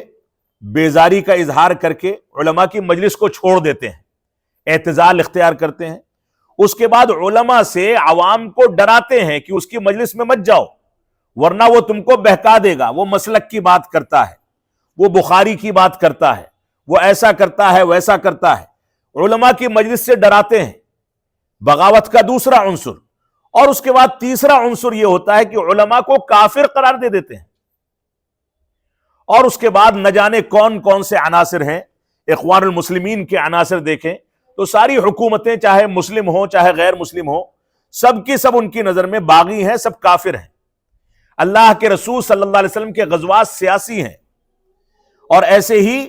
بیزاری کا اظہار کر کے علماء کی مجلس کو چھوڑ دیتے ہیں، اعتزال اختیار کرتے ہیں۔ اس کے بعد علماء سے عوام کو ڈراتے ہیں کہ اس کی مجلس میں مت جاؤ، ورنہ وہ تم کو بہکا دے گا، وہ مسلک کی بات کرتا ہے، وہ بخاری کی بات کرتا ہے، وہ ایسا کرتا ہے، ویسا کرتا ہے۔ علماء کی مجلس سے ڈراتے ہیں، بغاوت کا دوسرا عنصر۔ اور اس کے بعد تیسرا عنصر یہ ہوتا ہے کہ علماء کو کافر قرار دے دیتے ہیں۔ اور اس کے بعد نہ جانے کون کون سے عناصر ہیں، اخوان المسلمین کے عناصر دیکھیں تو ساری حکومتیں، چاہے مسلم ہوں چاہے غیر مسلم ہوں، سب کی سب ان کی نظر میں باغی ہیں، سب کافر ہیں۔ اللہ کے رسول صلی اللہ علیہ وسلم کے غزوات سیاسی ہیں، اور ایسے ہی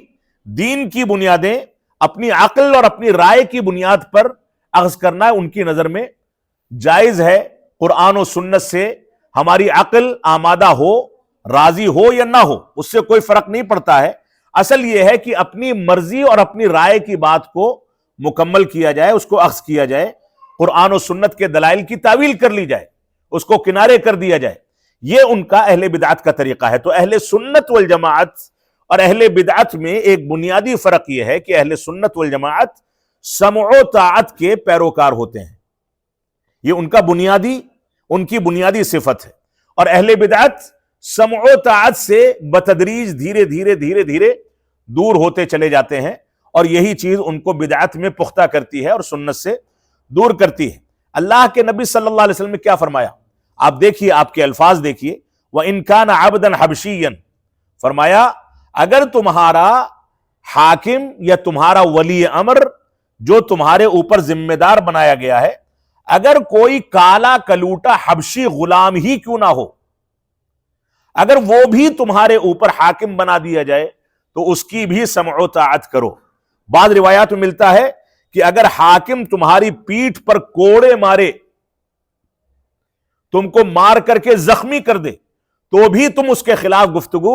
دین کی بنیادیں اپنی عقل اور اپنی رائے کی بنیاد پر اخذ کرنا ان کی نظر میں جائز ہے۔ قرآن و سنت سے ہماری عقل آمادہ ہو، راضی ہو یا نہ ہو، اس سے کوئی فرق نہیں پڑتا ہے۔ اصل یہ ہے کہ اپنی مرضی اور اپنی رائے کی بات کو مکمل کیا جائے، اس کو اخذ کیا جائے، قرآن و سنت کے دلائل کی تعویل کر لی جائے، اس کو کنارے کر دیا جائے، یہ ان کا اہل بدعت کا طریقہ ہے۔ تو اہل سنت والجماعت اور اہل بدعت میں ایک بنیادی فرق یہ ہے کہ اہل سنت والجماعت سمع و طاعت کے پیروکار ہوتے ہیں، یہ ان کی بنیادی صفت ہے، اور اہل بدعت سمع و طاعت سے بتدریج دھیرے دھیرے دور ہوتے چلے جاتے ہیں، اور یہی چیز ان کو بدعت میں پختہ کرتی ہے اور سنت سے دور کرتی ہے۔ اللہ کے نبی صلی اللہ علیہ وسلم نے کیا فرمایا؟ آپ دیکھیے، آپ کے الفاظ دیکھیے، وَإِن كَانَ عَبْدًا حَبْشِيًّا، فرمایا اگر تمہارا حاکم یا تمہارا ولی امر جو تمہارے اوپر ذمہ دار بنایا گیا ہے، اگر کوئی کالا کلوٹا حبشی غلام ہی کیوں نہ ہو، اگر وہ بھی تمہارے اوپر حاکم بنا دیا جائے تو اس کی بھی سمع و طاعت کرو۔ بعض روایات میں ملتا ہے کہ اگر حاکم تمہاری پیٹھ پر کوڑے مارے، تم کو مار کر کے زخمی کر دے، تو بھی تم اس کے خلاف گفتگو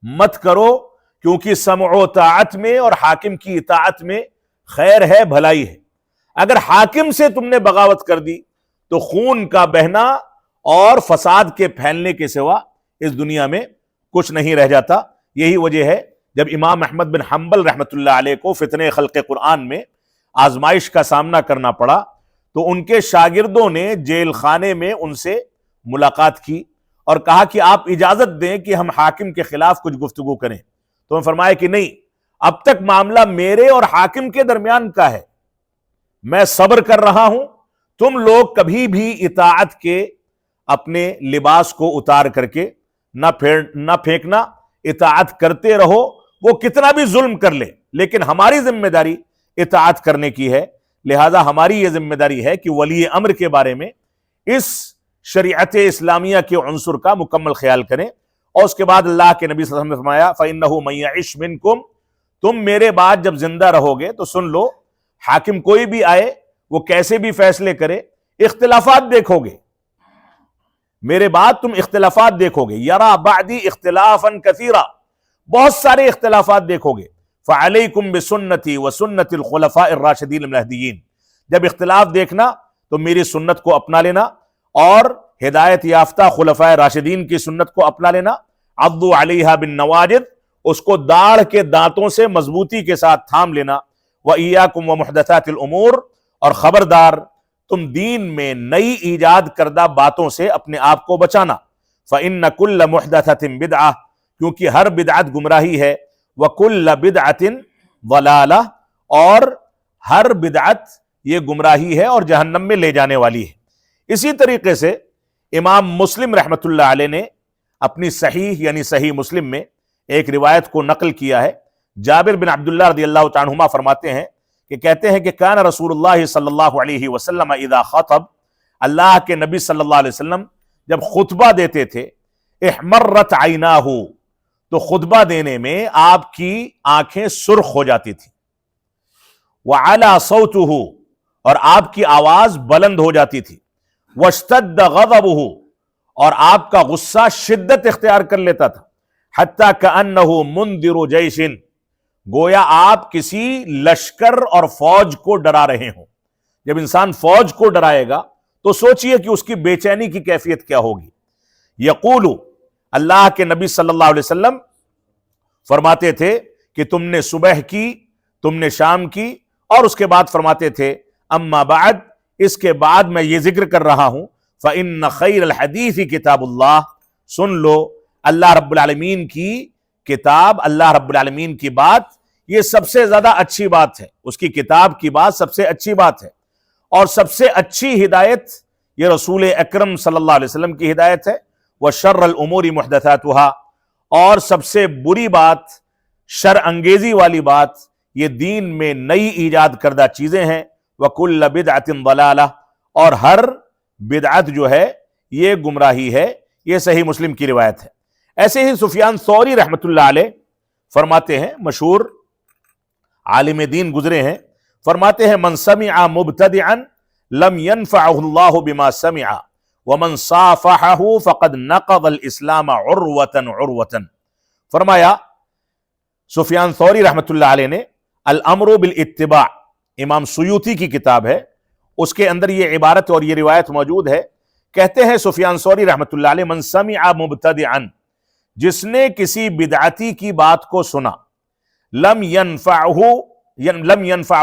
مت کرو، کیونکہ سمع و طاعت میں اور حاکم کی اطاعت میں خیر ہے، بھلائی ہے۔ اگر حاکم سے تم نے بغاوت کر دی تو خون کا بہنا اور فساد کے پھیلنے کے سوا اس دنیا میں کچھ نہیں رہ جاتا۔ یہی وجہ ہے جب امام احمد بن حنبل رحمۃ اللہ علیہ کو فتنہ خلق قرآن میں آزمائش کا سامنا کرنا پڑا تو ان کے شاگردوں نے جیل خانے میں ان سے ملاقات کی اور کہا کہ آپ اجازت دیں کہ ہم حاکم کے خلاف کچھ گفتگو کریں، تو انہوں نے فرمایا کہ نہیں، اب تک معاملہ میرے اور حاکم کے درمیان کا ہے، میں صبر کر رہا ہوں، تم لوگ کبھی بھی اطاعت کے اپنے لباس کو اتار کر کے نہ پھینکنا، اطاعت کرتے رہو، وہ کتنا بھی ظلم کر لے، لیکن ہماری ذمہ داری اطاعت کرنے کی ہے، لہذا ہماری یہ ذمہ داری ہے کہ ولی امر کے بارے میں اس شریعت اسلامیہ کے عنصر کا مکمل خیال کریں۔ اور اس کے بعد اللہ کے نبی صلی اللہ علیہ وسلم نے فرمایا فَإِنَّهُ مَن يَعِشْ مِنْكُمْ، تم میرے بعد جب زندہ رہو گے تو سن لو، حاکم کوئی بھی آئے، وہ کیسے بھی فیصلے کرے، اختلافات دیکھو گے، میرے بعد تم اختلافات دیکھو گے، یرا بعدی اختلافا کثیرا، بہت سارے اختلافات دیکھو گے، فعلیکم بسنتی وسنت الخلفاء الراشدین المہدیین، جب اختلاف دیکھنا تو میری سنت کو اپنا لینا اور ہدایت یافتہ خلفاء راشدین کی سنت کو اپنا لینا، عضوا علیہا بالنواجذ، اس کو داڑھ کے دانتوں سے مضبوطی کے ساتھ تھام لینا، وَإِيَّاكُمْ وَمُحْدَثَاتِ الْأُمُورِ، اور خبردار تم دین میں نئی ایجاد کردہ باتوں سے اپنے آپ کو بچانا، فَإِنَّ كُلَّ مُحْدَثَةٍ بِدْعَةٍ، کیونکہ ہر بدعت گمراہی ہے، وَكُلَّ بِدْعَةٍ ضَلَالَةٍ، اور ہر بدعت یہ گمراہی ہے اور جہنم میں لے جانے والی ہے۔ اسی طریقے سے امام مسلم رحمۃ اللہ علیہ نے اپنی صحیح یعنی صحیح مسلم میں ایک روایت کو نقل کیا ہے۔ جابر بن عبداللہ رضی اللہ تعالیٰ عنہما فرماتے ہیں کہ کہتے ہیں کہ کان رسول اللہ صلی اللہ علیہ وسلم اذا خطب، اللہ کے نبی صلی اللہ علیہ وسلم جب خطبہ دیتے تھے، احمرت عیناہ، تو خطبہ دینے میں آپ کی آنکھیں سرخ ہو جاتی تھی، وعلا صوتہ، اور آپ کی آواز بلند ہو جاتی تھی، واشتد غضبہ، اور آپ کا غصہ شدت اختیار کر لیتا تھا، حتی کأنہ منذر جیش، گویا آپ کسی لشکر اور فوج کو ڈرا رہے ہوں۔ جب انسان فوج کو ڈرائے گا تو سوچئے کہ اس کی بے چینی کی کیفیت کیا ہوگی۔ یقول، اللہ کے نبی صلی اللہ علیہ وسلم فرماتے تھے کہ تم نے صبح کی، تم نے شام کی، اور اس کے بعد فرماتے تھے اما بعد، اس کے بعد میں یہ ذکر کر رہا ہوں، فإن خیر الحدیث کتاب اللہ، سن لو اللہ رب العالمین کی کتاب، اللہ رب العالمین کی بات یہ سب سے زیادہ اچھی بات ہے، اس کی کتاب کی بات سب سے اچھی بات ہے، اور سب سے اچھی ہدایت یہ رسول اکرم صلی اللہ علیہ وسلم کی ہدایت ہے، وشر الامور محدثاتها، اور سب سے بری بات، شر انگیزی والی بات، یہ دین میں نئی ایجاد کردہ چیزیں ہیں، وکل بدعت ضلالہ، اور ہر بدعت جو ہے یہ گمراہی ہے۔ یہ صحیح مسلم کی روایت ہے۔ ایسے ہی سفیان ثوری رحمۃ اللہ علیہ فرماتے ہیں، مشہور عالم دین گزرے ہیں، فرماتے ہیں من سمع مبتدعا لم ينفعه اللہ بما سمع ومن صافحه فقد نقض الاسلام عروة عروة۔ فرمایا سفیان ثوری رحمۃ اللہ علیہ نے الامر بالاتباع، امام سیوطی کی کتاب ہے، اس کے اندر یہ عبارت اور یہ روایت موجود ہے کہتے ہیں سفیان ثوری رحمۃ اللہ علیہ، من سمع مبتدعا، جس نے کسی بدعتی کی بات کو سنا، لم ينفعہ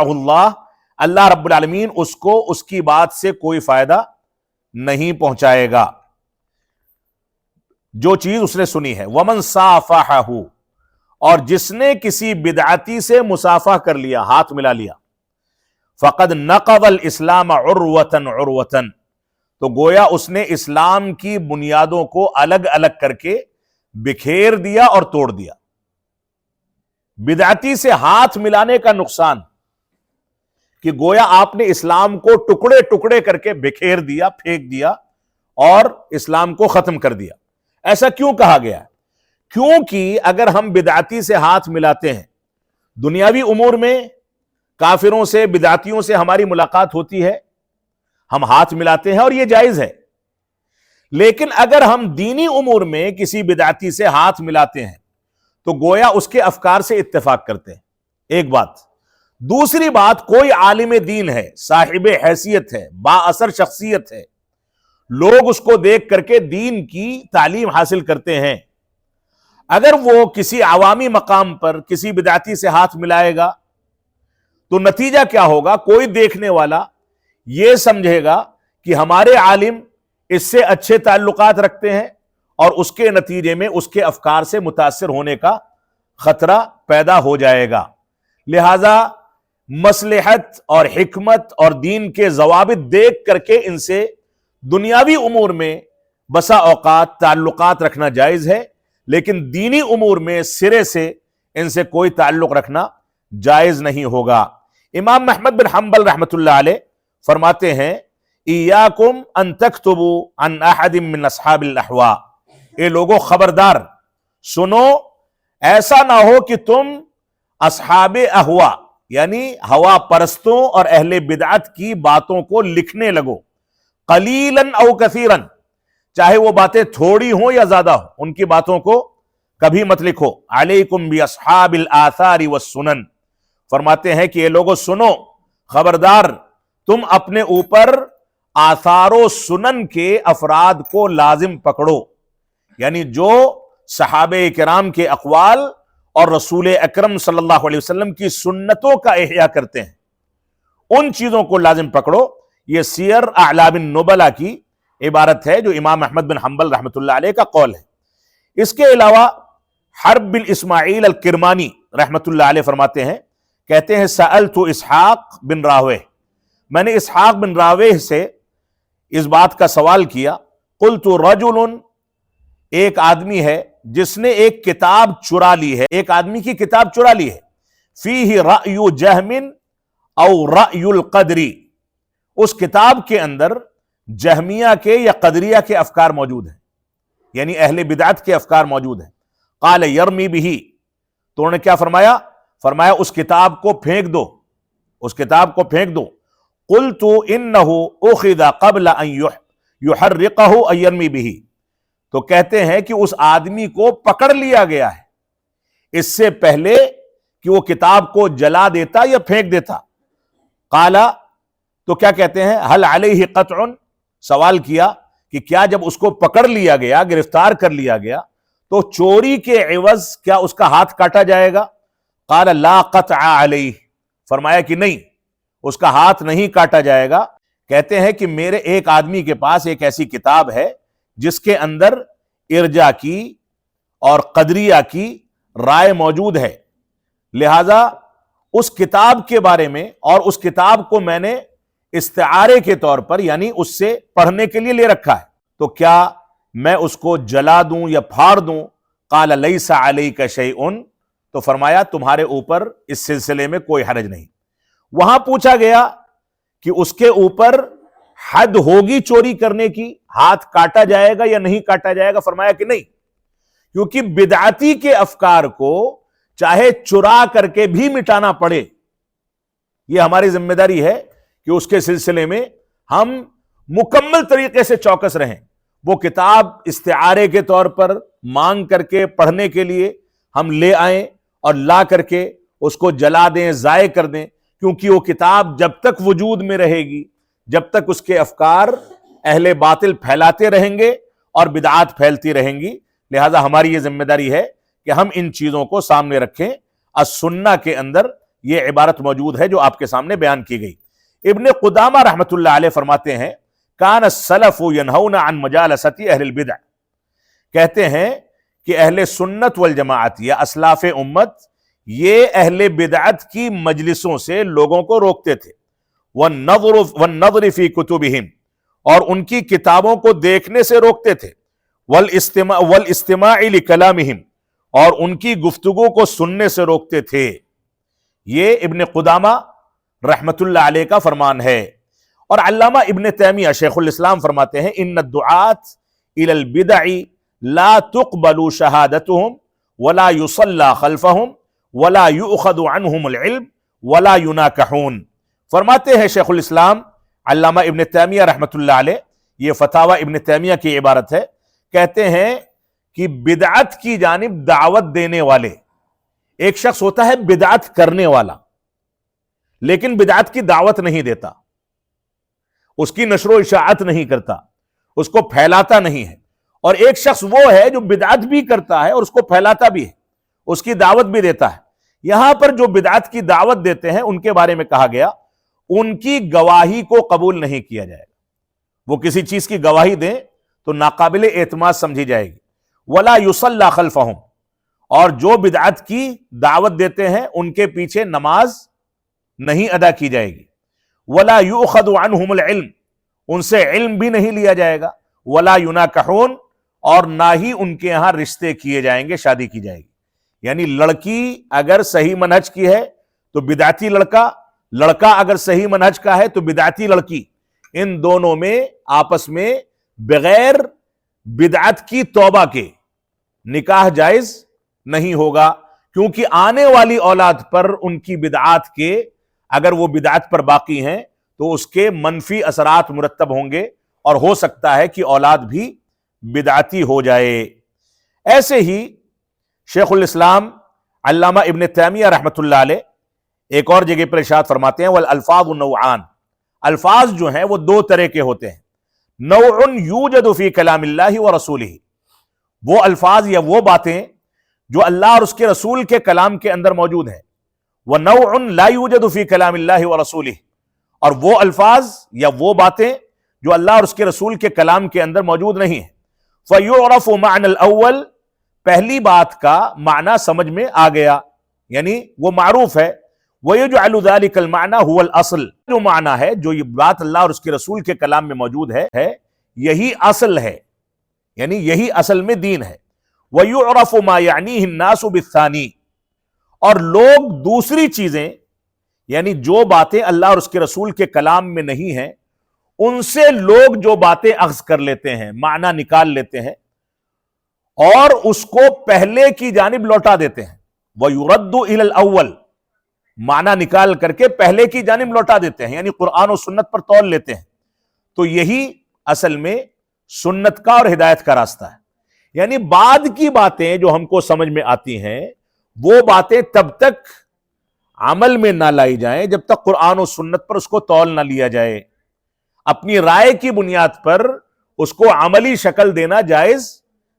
اللہ، اللہ رب العالمین اس کو اس کی بات سے کوئی فائدہ نہیں پہنچائے گا، جو چیز اس نے سنی ہے۔ ومن صافحہ، اور جس نے کسی بدعتی سے مصافحہ کر لیا، ہاتھ ملا لیا، فقد نقض الاسلام عروۃ عروۃ، تو گویا اس نے اسلام کی بنیادوں کو الگ الگ کر کے بکھیر دیا اور توڑ دیا۔ بدعتی سے ہاتھ ملانے کا نقصان کہ گویا آپ نے اسلام کو ٹکڑے ٹکڑے کر کے بکھیر دیا، پھینک دیا اور اسلام کو ختم کر دیا۔ ایسا کیوں کہا گیا ہے؟ کیونکہ اگر ہم بدعتی سے ہاتھ ملاتے ہیں، دنیاوی امور میں کافروں سے، بدعتیوں سے ہماری ملاقات ہوتی ہے، ہم ہاتھ ملاتے ہیں اور یہ جائز ہے، لیکن اگر ہم دینی امور میں کسی بدعتی سے ہاتھ ملاتے ہیں تو گویا اس کے افکار سے اتفاق کرتے ہیں، ایک بات۔ دوسری بات، کوئی عالم دین ہے، صاحب حیثیت ہے، با اثر شخصیت ہے، لوگ اس کو دیکھ کر کے دین کی تعلیم حاصل کرتے ہیں، اگر وہ کسی عوامی مقام پر کسی بدعتی سے ہاتھ ملائے گا تو نتیجہ کیا ہوگا؟ کوئی دیکھنے والا یہ سمجھے گا کہ ہمارے عالم اس سے اچھے تعلقات رکھتے ہیں، اور اس کے نتیجے میں اس کے افکار سے متاثر ہونے کا خطرہ پیدا ہو جائے گا۔ لہذا مصلحت اور حکمت اور دین کے ضوابط دیکھ کر کے ان سے دنیاوی امور میں بسا اوقات تعلقات رکھنا جائز ہے، لیکن دینی امور میں سرے سے ان سے کوئی تعلق رکھنا جائز نہیں ہوگا۔ امام احمد بن حنبل رحمۃ اللہ علیہ فرماتے ہیں، ایاکم ان تکتبوا عن احد من اصحاب الاحواء، اے لوگو خبردار سنو، ایسا نہ ہو کہ تم اصحاب احوا یعنی ہوا پرستوں اور اہل بدعت کی باتوں کو لکھنے لگو، قلیلا او کثیرا، چاہے وہ باتیں تھوڑی ہوں یا زیادہ ہوں، ان کی باتوں کو کبھی مت لکھو۔ علیکم باصحاب الاثار والسنن، فرماتے ہیں کہ یہ لوگوں سنو، خبردار تم اپنے اوپر آثار و سنن کے افراد کو لازم پکڑو، یعنی جو صحابہ کرام کے اقوال اور رسول اکرم صلی اللہ علیہ وسلم کی سنتوں کا احیاء کرتے ہیں، ان چیزوں کو لازم پکڑو۔ یہ سیر اعلام النبلاء کی عبارت ہے جو امام احمد بن حنبل رحمۃ اللہ علیہ کا قول ہے۔ اس کے علاوہ حرب بن اسماعیل الکرمانی رحمۃ اللہ علیہ فرماتے ہیں، کہتے ہیں سألت اسحاق بن راہویہ، میں نے اسحاق بن راہویہ سے اس بات کا سوال کیا، قلت رجل، ایک آدمی ہے جس نے ایک کتاب چرا لی ہے، ایک آدمی کی کتاب چرا لی ہے، فیہ رأی جہم او رأی القدری، اس کتاب کے اندر جہمیہ کے یا قدریہ کے افکار موجود ہیں، یعنی اہل بدعت کے افکار موجود ہیں۔ قال یرمی بہ، تو انہوں نے کیا فرمایا؟ فرمایا اس کتاب کو پھینک دو، اس کتاب کو پھینک دو۔ قلت انہ اخذ قبل ان یحرقہ او یرمی بہ، تو کہتے ہیں کہ اس آدمی کو پکڑ لیا گیا ہے اس سے پہلے کہ وہ کتاب کو جلا دیتا یا پھینک دیتا۔ قال، تو کیا کہتے ہیں، هل علیہ قطع، سوال کیا کہ کیا جب اس کو پکڑ لیا گیا، گرفتار کر لیا گیا، تو چوری کے عوض کیا اس کا ہاتھ کاٹا جائے گا؟ قال لا قطع علیہ، فرمایا کہ نہیں، اس کا ہاتھ نہیں کاٹا جائے گا۔ کہتے ہیں کہ میرے ایک آدمی کے پاس ایک ایسی کتاب ہے جس کے اندر ارجا کی اور قدریہ کی رائے موجود ہے، لہذا اس کتاب کے بارے میں، اور اس کتاب کو میں نے استعارے کے طور پر یعنی اس سے پڑھنے کے لیے لے رکھا ہے، تو کیا میں اس کو جلا دوں یا پھاڑ دوں؟ قال لیس علیک شیء، تو فرمایا تمہارے اوپر اس سلسلے میں کوئی حرج نہیں۔ وہاں پوچھا گیا کہ اس کے اوپر حد ہوگی چوری کرنے کی، ہاتھ کاٹا جائے گا یا نہیں کاٹا جائے گا؟ فرمایا کہ نہیں، کیونکہ بدعتی کے افکار کو چاہے چرا کر کے بھی مٹانا پڑے، یہ ہماری ذمہ داری ہے کہ اس کے سلسلے میں ہم مکمل طریقے سے چوکس رہیں۔ وہ کتاب استعارے کے طور پر مانگ کر کے پڑھنے کے لیے ہم لے آئیں اور لا کر کے اس کو جلا دیں، ضائع کر دیں، کیونکہ وہ کتاب جب تک وجود میں رہے گی، جب تک اس کے افکار اہل باطل پھیلاتے رہیں گے اور بدعات پھیلتی رہیں گی. لہذا ہماری یہ ذمہ داری ہے کہ ہم ان چیزوں کو سامنے رکھیں. السنہ کے اندر یہ عبارت موجود ہے جو آپ کے سامنے بیان کی گئی. ابن قدامہ رحمۃ اللہ علیہ فرماتے ہیں کان السلف ینہون عن مجالست اہل البدع، کہتے ہیں کہ اہل سنت والجماعت یا اسلاف امت یہ اہل بدعت کی مجلسوں سے لوگوں کو روکتے تھے. والنظر فی کتبہم، اور ان کی کتابوں کو دیکھنے سے روکتے تھے. والاستماع لکلامہم، اور ان کی گفتگو کو سننے سے روکتے تھے. یہ ابن قدامہ رحمت اللہ علیہ کا فرمان ہے. اور علامہ ابن تیمیہ شیخ الاسلام فرماتے ہیں ان الدعاة الى البدع لا تقبل شہادتهم ولا يصلى خلفهم ولا يؤخذ عنهم العلم ولا يناکحون. فرماتے ہیں شیخ الاسلام علامہ ابن تیمیہ رحمت اللہ علیہ، یہ فتاوی ابن تیمیہ کی عبارت ہے، کہتے ہیں کہ بدعت کی جانب دعوت دینے والے، ایک شخص ہوتا ہے بدعت کرنے والا لیکن بدعت کی دعوت نہیں دیتا، اس کی نشر و اشاعت نہیں کرتا، اس کو پھیلاتا نہیں ہے. اور ایک شخص وہ ہے جو بدعت بھی کرتا ہے اور اس کو پھیلاتا بھی ہے، اس کی دعوت بھی دیتا ہے. یہاں پر جو بدعت کی دعوت دیتے ہیں ان کے بارے میں کہا گیا ان کی گواہی کو قبول نہیں کیا جائے گا. وہ کسی چیز کی گواہی دیں تو ناقابل اعتماد سمجھی جائے گی. ولا یصلی خلفہم، اور جو بدعت کی دعوت دیتے ہیں ان کے پیچھے نماز نہیں ادا کی جائے گی. ولا یؤخذ عنہم العلم، ان سے علم بھی نہیں لیا جائے گا. ولا یناکحون، اور نہ ہی ان کے ہاں رشتے کیے جائیں گے، شادی کی جائے گی. یعنی لڑکی اگر صحیح منہج کی ہے تو بدعتی لڑکا، لڑکا اگر صحیح منہج کا ہے تو بدعتی لڑکی، ان دونوں میں آپس میں بغیر بدعت کی توبہ کے نکاح جائز نہیں ہوگا. کیونکہ آنے والی اولاد پر ان کی بدعات کے، اگر وہ بدعت پر باقی ہیں تو اس کے منفی اثرات مرتب ہوں گے اور ہو سکتا ہے کہ اولاد بھی بدعتی ہو جائے. ایسے ہی شیخ الاسلام علامہ ابن تیمیہ رحمت اللہ علیہ ایک اور جگہ پر ارشاد فرماتے ہیں والالفاظ نوعان، الفاظ جو ہیں وہ دو طرح کے ہوتے ہیں. نوع یوجد فی کلام اللہ ورسولہ، وہ الفاظ یا وہ باتیں جو اللہ اور اس کے رسول کے کلام کے اندر موجود ہیں. ونوع لا یوجد فی کلام اللہ ورسولہ، اور وہ الفاظ یا وہ باتیں جو اللہ اور اس کے رسول کے کلام کے اندر موجود نہیں ہیں. فیعرف معنی الاول، پہلی بات کا معنی سمجھ میں آ گیا، یعنی وہ معروف ہے. وَيَجْعَلُ ذَلِكَ الْمَعْنَى هُوَ الْأَصْلِ، جو معنی ہے جو یہ بات اللہ اور اس کے رسول کے کلام میں موجود ہے یہی اصل ہے، یعنی یہی اصل میں دین ہے. وَيُعْرَفُ مَا يَعْنِيهِ النَّاسُ بِالثَّانِي، اور لوگ دوسری چیزیں، یعنی جو باتیں اللہ اور اس کے رسول کے کلام میں نہیں ہیں ان سے لوگ جو باتیں اخذ کر لیتے ہیں، معنی نکال لیتے ہیں اور اس کو پہلے کی جانب لوٹا دیتے ہیں. وَيُرَدُّ إِلَى الْأَوَّلِ، معنی نکال کر کے پہلے کی جانب لوٹا دیتے ہیں، یعنی قرآن و سنت پر تول لیتے ہیں. تو یہی اصل میں سنت کا اور ہدایت کا راستہ ہے. یعنی بعد کی باتیں جو ہم کو سمجھ میں آتی ہیں وہ باتیں تب تک عمل میں نہ لائی جائیں جب تک قرآن و سنت پر اس کو تول نہ لیا جائے. اپنی رائے کی بنیاد پر اس کو عملی شکل دینا جائز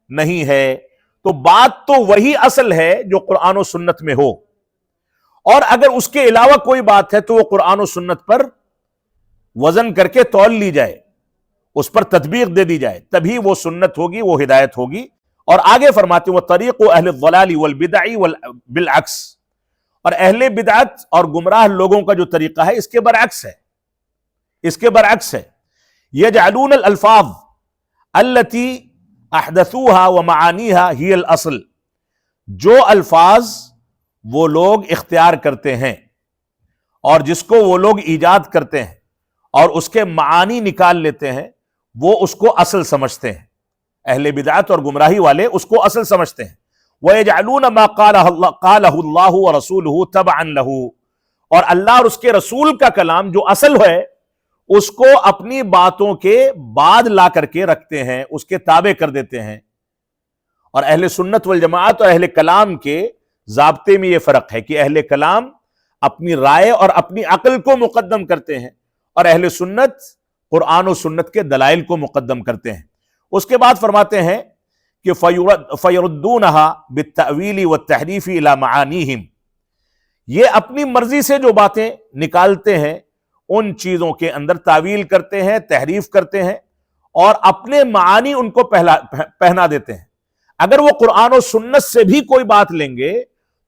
نہیں ہے. تو بات تو وہی اصل ہے جو قرآن و سنت میں ہو، اور اگر اس کے علاوہ کوئی بات ہے تو وہ قرآن و سنت پر وزن کر کے تول لی جائے، اس پر تطبیق دے دی جائے، تبھی وہ سنت ہوگی، وہ ہدایت ہوگی. اور آگے فرماتے ہیں وہ طریق اہل الضلال والبدع بالعکس، اور اہل بدعت اور گمراہ لوگوں کا جو طریقہ ہے اس کے برعکس ہے، اس کے برعکس ہے. یجعلون الالفاظ التي احدثوها ومعانيها هي الاصل، جو الفاظ وہ لوگ اختیار کرتے ہیں اور جس کو وہ لوگ ایجاد کرتے ہیں اور اس کے معانی نکال لیتے ہیں وہ اس کو اصل سمجھتے ہیں. اہل بدعت اور گمراہی والے اس کو اصل سمجھتے ہیں. وَيَجْعَلُونَ مَا قَالَهُ اللَّهُ وَرَسُولُهُ تَبْعًا لَهُ، اور اللہ اور اس کے رسول کا کلام جو اصل ہے اس کو اپنی باتوں کے بعد لا کر کے رکھتے ہیں، اس کے تابع کر دیتے ہیں. اور اہل سنت والجماعت اور اہل کلام کے ضابطے میں یہ فرق ہے کہ اہل کلام اپنی رائے اور اپنی عقل کو مقدم کرتے ہیں اور اہل سنت قرآن و سنت کے دلائل کو مقدم کرتے ہیں۔ اس کے بعد فرماتے ہیں کہ فَيَرُدُّونَهَا بِالتَّأْوِيلِ وَالتَّحْرِيفِ إِلَى مَعَانِيهِمْ، یہ اپنی مرضی سے جو باتیں نکالتے ہیں ان چیزوں کے اندر تعویل کرتے ہیں، تحریف کرتے ہیں اور اپنے معانی ان کو پہنا دیتے ہیں۔ اگر وہ قرآن و سنت سے بھی کوئی بات لیں گے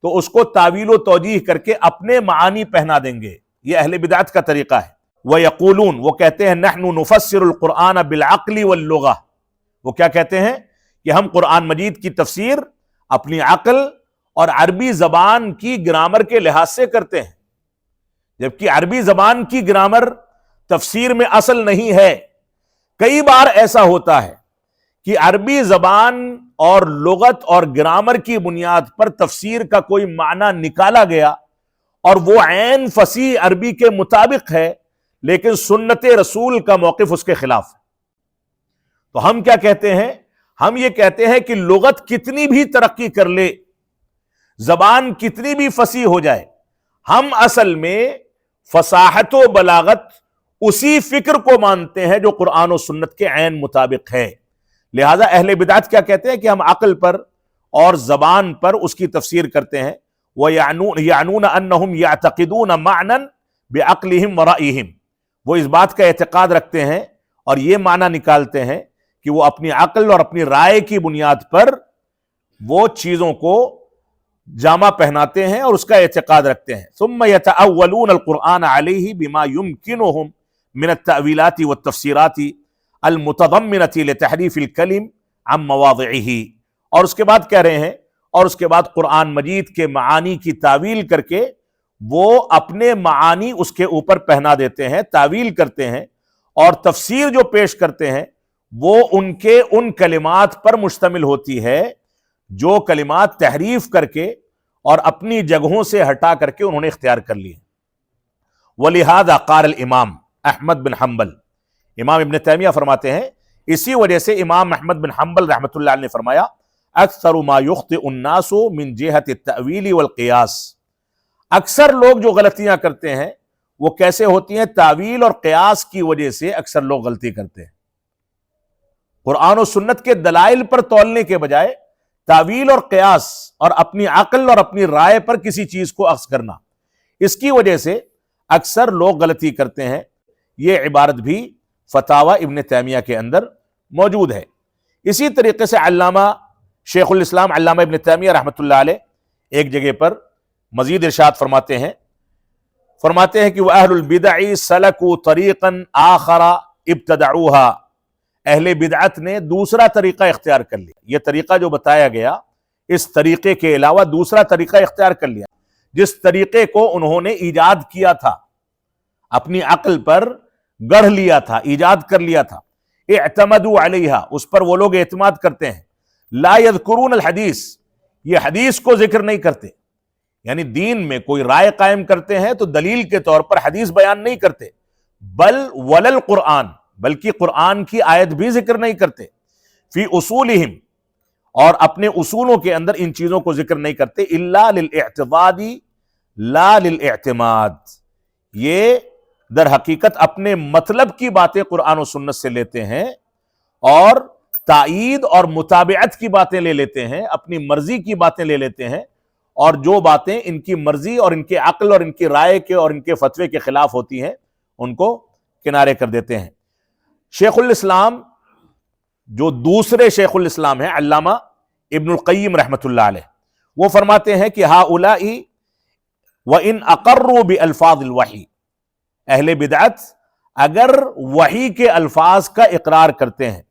تو اس کو تعویل و توجیہ کر کے اپنے معانی پہنا دیں گے۔ یہ اہل بدعت کا طریقہ ہے۔ وَيَقُولُونَ، وہ کہتے ہیں نَحْنُ نُفَسِّرُ الْقُرْآنَ بِالْعَقْلِ وَاللُّغَةِ، وہ کیا کہتے ہیں کہ ہم قرآن مجید کی تفسیر اپنی عقل اور عربی زبان کی گرامر کے لحاظ سے کرتے ہیں، جبکہ عربی زبان کی گرامر تفسیر میں اصل نہیں ہے۔ کئی بار ایسا ہوتا ہے کہ عربی زبان اور لغت اور گرامر کی بنیاد پر تفسیر کا کوئی معنی نکالا گیا اور وہ عین فصیح عربی کے مطابق ہے، لیکن سنت رسول کا موقف اس کے خلاف ہے۔ تو ہم کیا کہتے ہیں؟ ہم یہ کہتے ہیں کہ لغت کتنی بھی ترقی کر لے، زبان کتنی بھی فصیح ہو جائے، ہم اصل میں فصاحت و بلاغت اسی فکر کو مانتے ہیں جو قرآن و سنت کے عین مطابق ہے۔ لہذا اہل بدعت کیا کہتے ہیں کہ ہم عقل پر اور زبان پر اس کی تفسیر کرتے ہیں۔ وَيَعْنُونَ أَنَّهُمْ يَعْتَقِدُونَ مَعْنًا بِعَقْلِهِمْ وَرَأْيِهِمْ، وہ اس بات کا اعتقاد رکھتے ہیں اور یہ معنی نکالتے ہیں کہ وہ اپنی عقل اور اپنی رائے کی بنیاد پر وہ چیزوں کو جامہ پہناتے ہیں اور اس کا اعتقاد رکھتے ہیں۔ ثم يتأولون القرآن علیہ بما يمکنهم من التأویلات والتفسیرات المتضمنة لتحریف الکلم عن مواضعہ، اور اس کے بعد کہہ رہے ہیں اور اس کے بعد قرآن مجید کے معانی کی تعویل کر کے وہ اپنے معانی اس کے اوپر پہنا دیتے ہیں، تعویل کرتے ہیں، اور تفسیر جو پیش کرتے ہیں وہ ان کے ان کلمات پر مشتمل ہوتی ہے جو کلمات تحریف کر کے اور اپنی جگہوں سے ہٹا کر کے انہوں نے اختیار کر لی۔ وَلِهَذَا قَالَ الْإِمَامُ احمد بن حنبل، امام ابن تیمیہ فرماتے ہیں اسی وجہ سے امام احمد بن حنبل رحمۃ اللہ علیہ نے فرمایا اکثر ما یخطئ الناس من جہت التأویل والقیاس، اکثر لوگ جو غلطیاں کرتے ہیں وہ کیسے ہوتی ہیں؟ تعویل اور قیاس کی وجہ سے اکثر لوگ غلطی کرتے ہیں۔ قرآن و سنت کے دلائل پر تولنے کے بجائے تعویل اور قیاس اور اپنی عقل اور اپنی رائے پر کسی چیز کو اخذ کرنا، اس کی وجہ سے اکثر لوگ غلطی کرتے ہیں۔ یہ عبارت بھی فتاوی ابن تیمیہ کے اندر موجود ہے۔ اسی طریقے سے علامہ شیخ الاسلام علامہ ابن تیمیہ رحمۃ اللہ علیہ ایک جگہ پر مزید ارشاد فرماتے ہیں کہ وَأَهْلُ الْبِدْعِ سَلَكُوا طَرِيقًا آخَرَ ابْتَدَعُوهَا، اہل بدعت نے دوسرا طریقہ اختیار کر لیا۔ یہ طریقہ جو بتایا گیا، اس طریقے کے علاوہ دوسرا طریقہ اختیار کر لیا، جس طریقے کو انہوں نے ایجاد کیا تھا، اپنی عقل پر گڑھ لیا تھا، ایجاد کر لیا تھا۔ اعتمدوا علیہا، اس پر وہ لوگ اعتماد کرتے ہیں۔ لا یذکرون الحدیث، یہ حدیث کو ذکر نہیں کرتے، یعنی دین میں کوئی رائے قائم کرتے ہیں تو دلیل کے طور پر حدیث بیان نہیں کرتے، ولل قرآن، بلکہ قرآن کی آیت بھی ذکر نہیں کرتے۔ فی اصولہم، اور اپنے اصولوں کے اندر ان چیزوں کو ذکر نہیں کرتے۔ الا للاعتقاد لا للاعتماد، یہ در حقیقت اپنے مطلب کی باتیں قرآن و سنت سے لیتے ہیں اور تائید اور متابعت کی باتیں لے لیتے ہیں، اپنی مرضی کی باتیں لے لیتے ہیں، اور جو باتیں ان کی مرضی اور ان کے عقل اور ان کی رائے کے اور ان کے فتوے کے خلاف ہوتی ہیں ان کو کنارے کر دیتے ہیں۔ شیخ الاسلام جو دوسرے شیخ الاسلام ہیں علامہ ابن القیم رحمۃ اللہ علیہ، وہ فرماتے ہیں کہ ہؤلاء وان اقروا بالفاظ الوحی، اہل بدعت اگر وحی کے الفاظ کا اقرار کرتے ہیں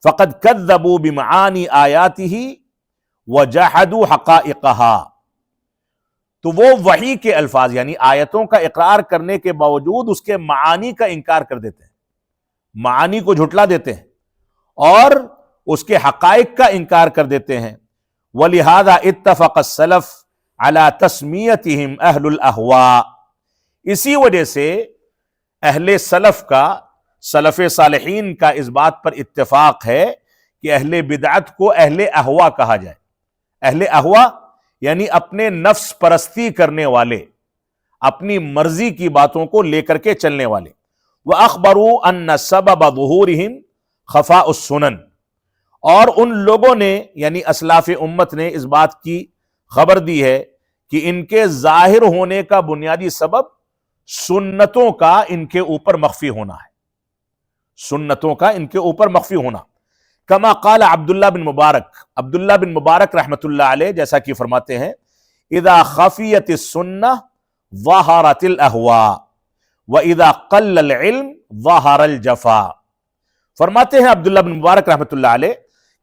فقد کذبوا بمعانی آیاتہ وجحدوا حقائقها، تو وہ وحی کے الفاظ یعنی آیتوں کا اقرار کرنے کے باوجود اس کے معانی کا انکار کر دیتے ہیں، معانی کو جھٹلا دیتے ہیں اور اس کے حقائق کا انکار کر دیتے ہیں۔ وَلِهَذَا اتَّفَقَ السَّلَفُ عَلَى تَسْمِيَتِهِمْ أَهْلُ الْأَهْوَاءِ، اسی وجہ سے اہل سلف کا، سلف صالحین کا اس بات پر اتفاق ہے کہ اہل بدعت کو اہل اہوا کہا جائے۔ اہل اہوا یعنی اپنے نفس پرستی کرنے والے، اپنی مرضی کی باتوں کو لے کر کے چلنے والے۔ وَأَخْبَرُوا أَنَّ سَبَبَ ظُهُورِهِمْ خَفَاءُ السُّنَنِ، اور ان لوگوں نے یعنی اسلاف امت نے اس بات کی خبر دی ہے کہ ان کے ظاہر ہونے کا بنیادی سبب سنتوں کا ان کے اوپر مخفی ہونا ہے، سنتوں کا ان کے اوپر مخفی ہونا۔ کما قال عبداللہ بن مبارک، عبداللہ بن مبارک رحمۃ اللہ علیہ جیسا کہ فرماتے ہیں اذا خفیت السنہ ظہرت الاہواء واذا قل العلم ظہر الجفا۔ فرماتے ہیں عبداللہ بن مبارک رحمۃ اللہ علیہ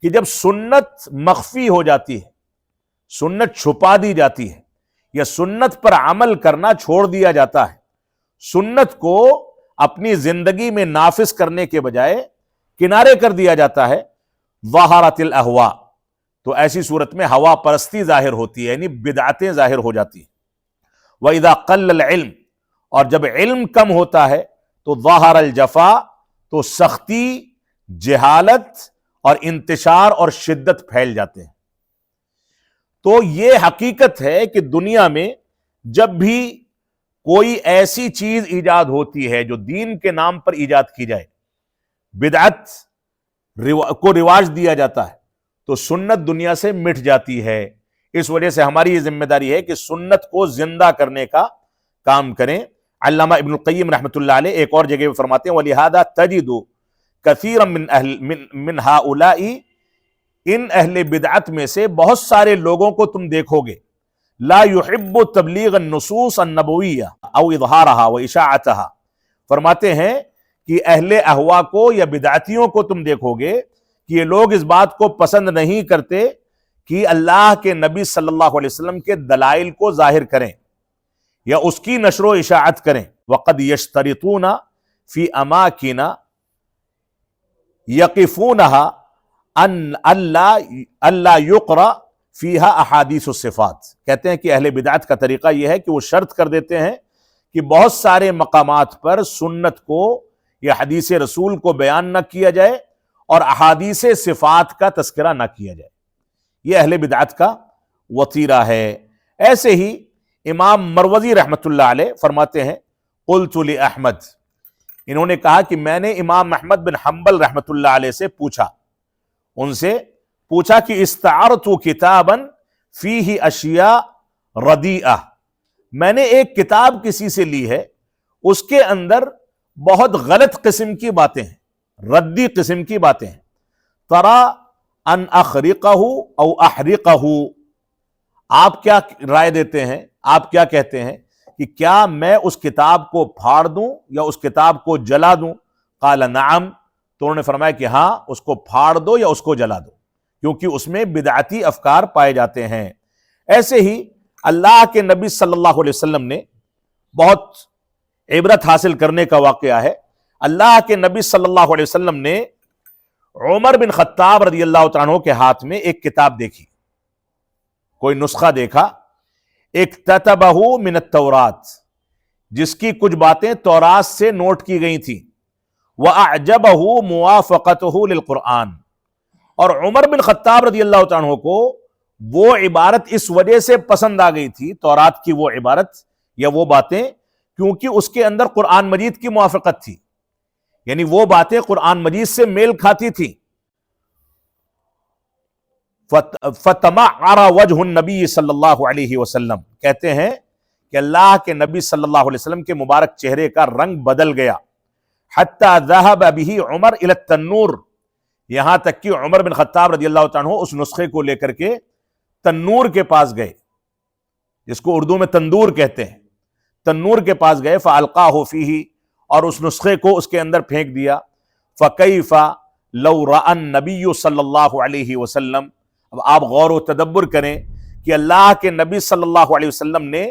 کہ جب سنت مخفی ہو جاتی ہے، سنت چھپا دی جاتی ہے، یا سنت پر عمل کرنا چھوڑ دیا جاتا ہے، سنت کو اپنی زندگی میں نافذ کرنے کے بجائے کنارے کر دیا جاتا ہے، ظہرت الاہواء، تو ایسی صورت میں ہوا پرستی ظاہر ہوتی ہے، یعنی بدعتیں ظاہر ہو جاتی ہیں۔ وَإِذَا قَلَّ الْعِلْمِ، اور جب علم کم ہوتا ہے تو ظَهَرَ الْجَفَا، تو سختی، جہالت اور انتشار اور شدت پھیل جاتے ہیں۔ تو یہ حقیقت ہے کہ دنیا میں جب بھی کوئی ایسی چیز ایجاد ہوتی ہے جو دین کے نام پر ایجاد کی جائے، بدعت کو رواج دیا جاتا ہے، تو سنت دنیا سے مٹ جاتی ہے۔ اس وجہ سے ہماری یہ ذمہ داری ہے کہ سنت کو زندہ کرنے کا کام کریں۔ علامہ ابن القیم رحمۃ اللہ علیہ ایک اور جگہ فرماتے ہیں وَلِهَذَا تَجِدُ كَثِيرًا مِنْ هَؤُلَاءِ، ان اہل بدعت میں سے بہت سارے لوگوں کو تم دیکھو گے لا يحب تبلیغ النصوص النبویہ او اظہارها واشاعتها، فرماتے ہیں کہ اہل اہوا کو یا بدعتیوں کو تم دیکھو گے کہ یہ لوگ اس بات کو پسند نہیں کرتے کہ اللہ کے نبی صلی اللہ علیہ وسلم کے دلائل کو ظاہر کریں یا اس کی نشر و اشاعت کریں۔ وقد یشترطون فی اماکن یقفونها ان اللہ یقرأ فیہا احادیث الصفات، کہتے ہیں کہ اہل بدعت کا طریقہ یہ ہے کہ وہ شرط کر دیتے ہیں کہ بہت سارے مقامات پر سنت کو یا حدیث رسول کو بیان نہ کیا جائے اور احادیث صفات کا تذکرہ نہ کیا جائے۔ یہ اہل بدعت کا وتیرہ ہے۔ ایسے ہی امام مروزی رحمۃ اللہ علیہ فرماتے ہیں قلت لأحمد، انہوں نے کہا کہ میں نے امام احمد بن حنبل رحمۃ اللہ علیہ سے پوچھا، ان سے پوچھا کہ استعرت کتابا فیہ اشیاء ردیئہ، میں نے ایک کتاب کسی سے لی ہے، اس کے اندر بہت غلط قسم کی باتیں ہیں، ردی قسم کی باتیں ہیں، ترى ان اخرقہ او احرقہ، آپ کیا رائے دیتے ہیں، آپ کیا کہتے ہیں کہ کیا میں اس کتاب کو پھاڑ دوں یا اس کتاب کو جلا دوں؟ قال نعم، تو انہوں نے فرمایا کہ ہاں اس کو پھاڑ دو یا اس کو جلا دو، کیونکہ اس میں بدعتی افکار پائے جاتے ہیں۔ ایسے ہی اللہ کے نبی صلی اللہ علیہ وسلم نے بہت عبرت حاصل کرنے کا واقعہ ہے۔ اللہ کے نبی صلی اللہ علیہ وسلم نے عمر بن خطاب رضی اللہ تعالیٰ عنہ کے ہاتھ میں ایک کتاب دیکھی، کوئی نسخہ دیکھا، اکتتبہ من التورات، جس کی کچھ باتیں تورات سے نوٹ کی گئی تھیں، وَأَعْجَبَهُ مُوَافَقَتُهُ لِلْقُرْآنِ، اور عمر بن خطاب رضی اللہ تعالیٰ عنہ کو وہ عبارت اس وجہ سے پسند آ گئی تھی، تورات کی وہ عبارت یا وہ باتیں، کیونکہ اس کے اندر قرآن مجید کی موافقت تھی، یعنی وہ باتیں قرآن مجید سے میل کھاتی تھی۔ فَتَمَعَّرَ وَجْهُ النَّبِيِّ صلی اللہ علیہ وسلم، کہتے ہیں کہ اللہ کے نبی صلی اللہ علیہ وسلم کے مبارک چہرے کا رنگ بدل گیا، حتی ذهب به عمر الى التنور، یہاں تک کہ عمر بن خطاب رضی اللہ تعالیٰ عنہ اس نسخے کو لے کر کے تنور کے پاس گئے، جس کو اردو میں تندور کہتے ہیں، تنور کے پاس گئے، فَأَلْقَاهُ فِيهِ، اور اس نسخے کو اس کے اندر پھینک دیا۔ فَكَيْفَ لَوْ رَأَى النَّبِيُّ صلی اللہ علیہ وسلم، اب آپ غور و تدبر کریں کہ اللہ کے نبی صلی اللہ علیہ وسلم نے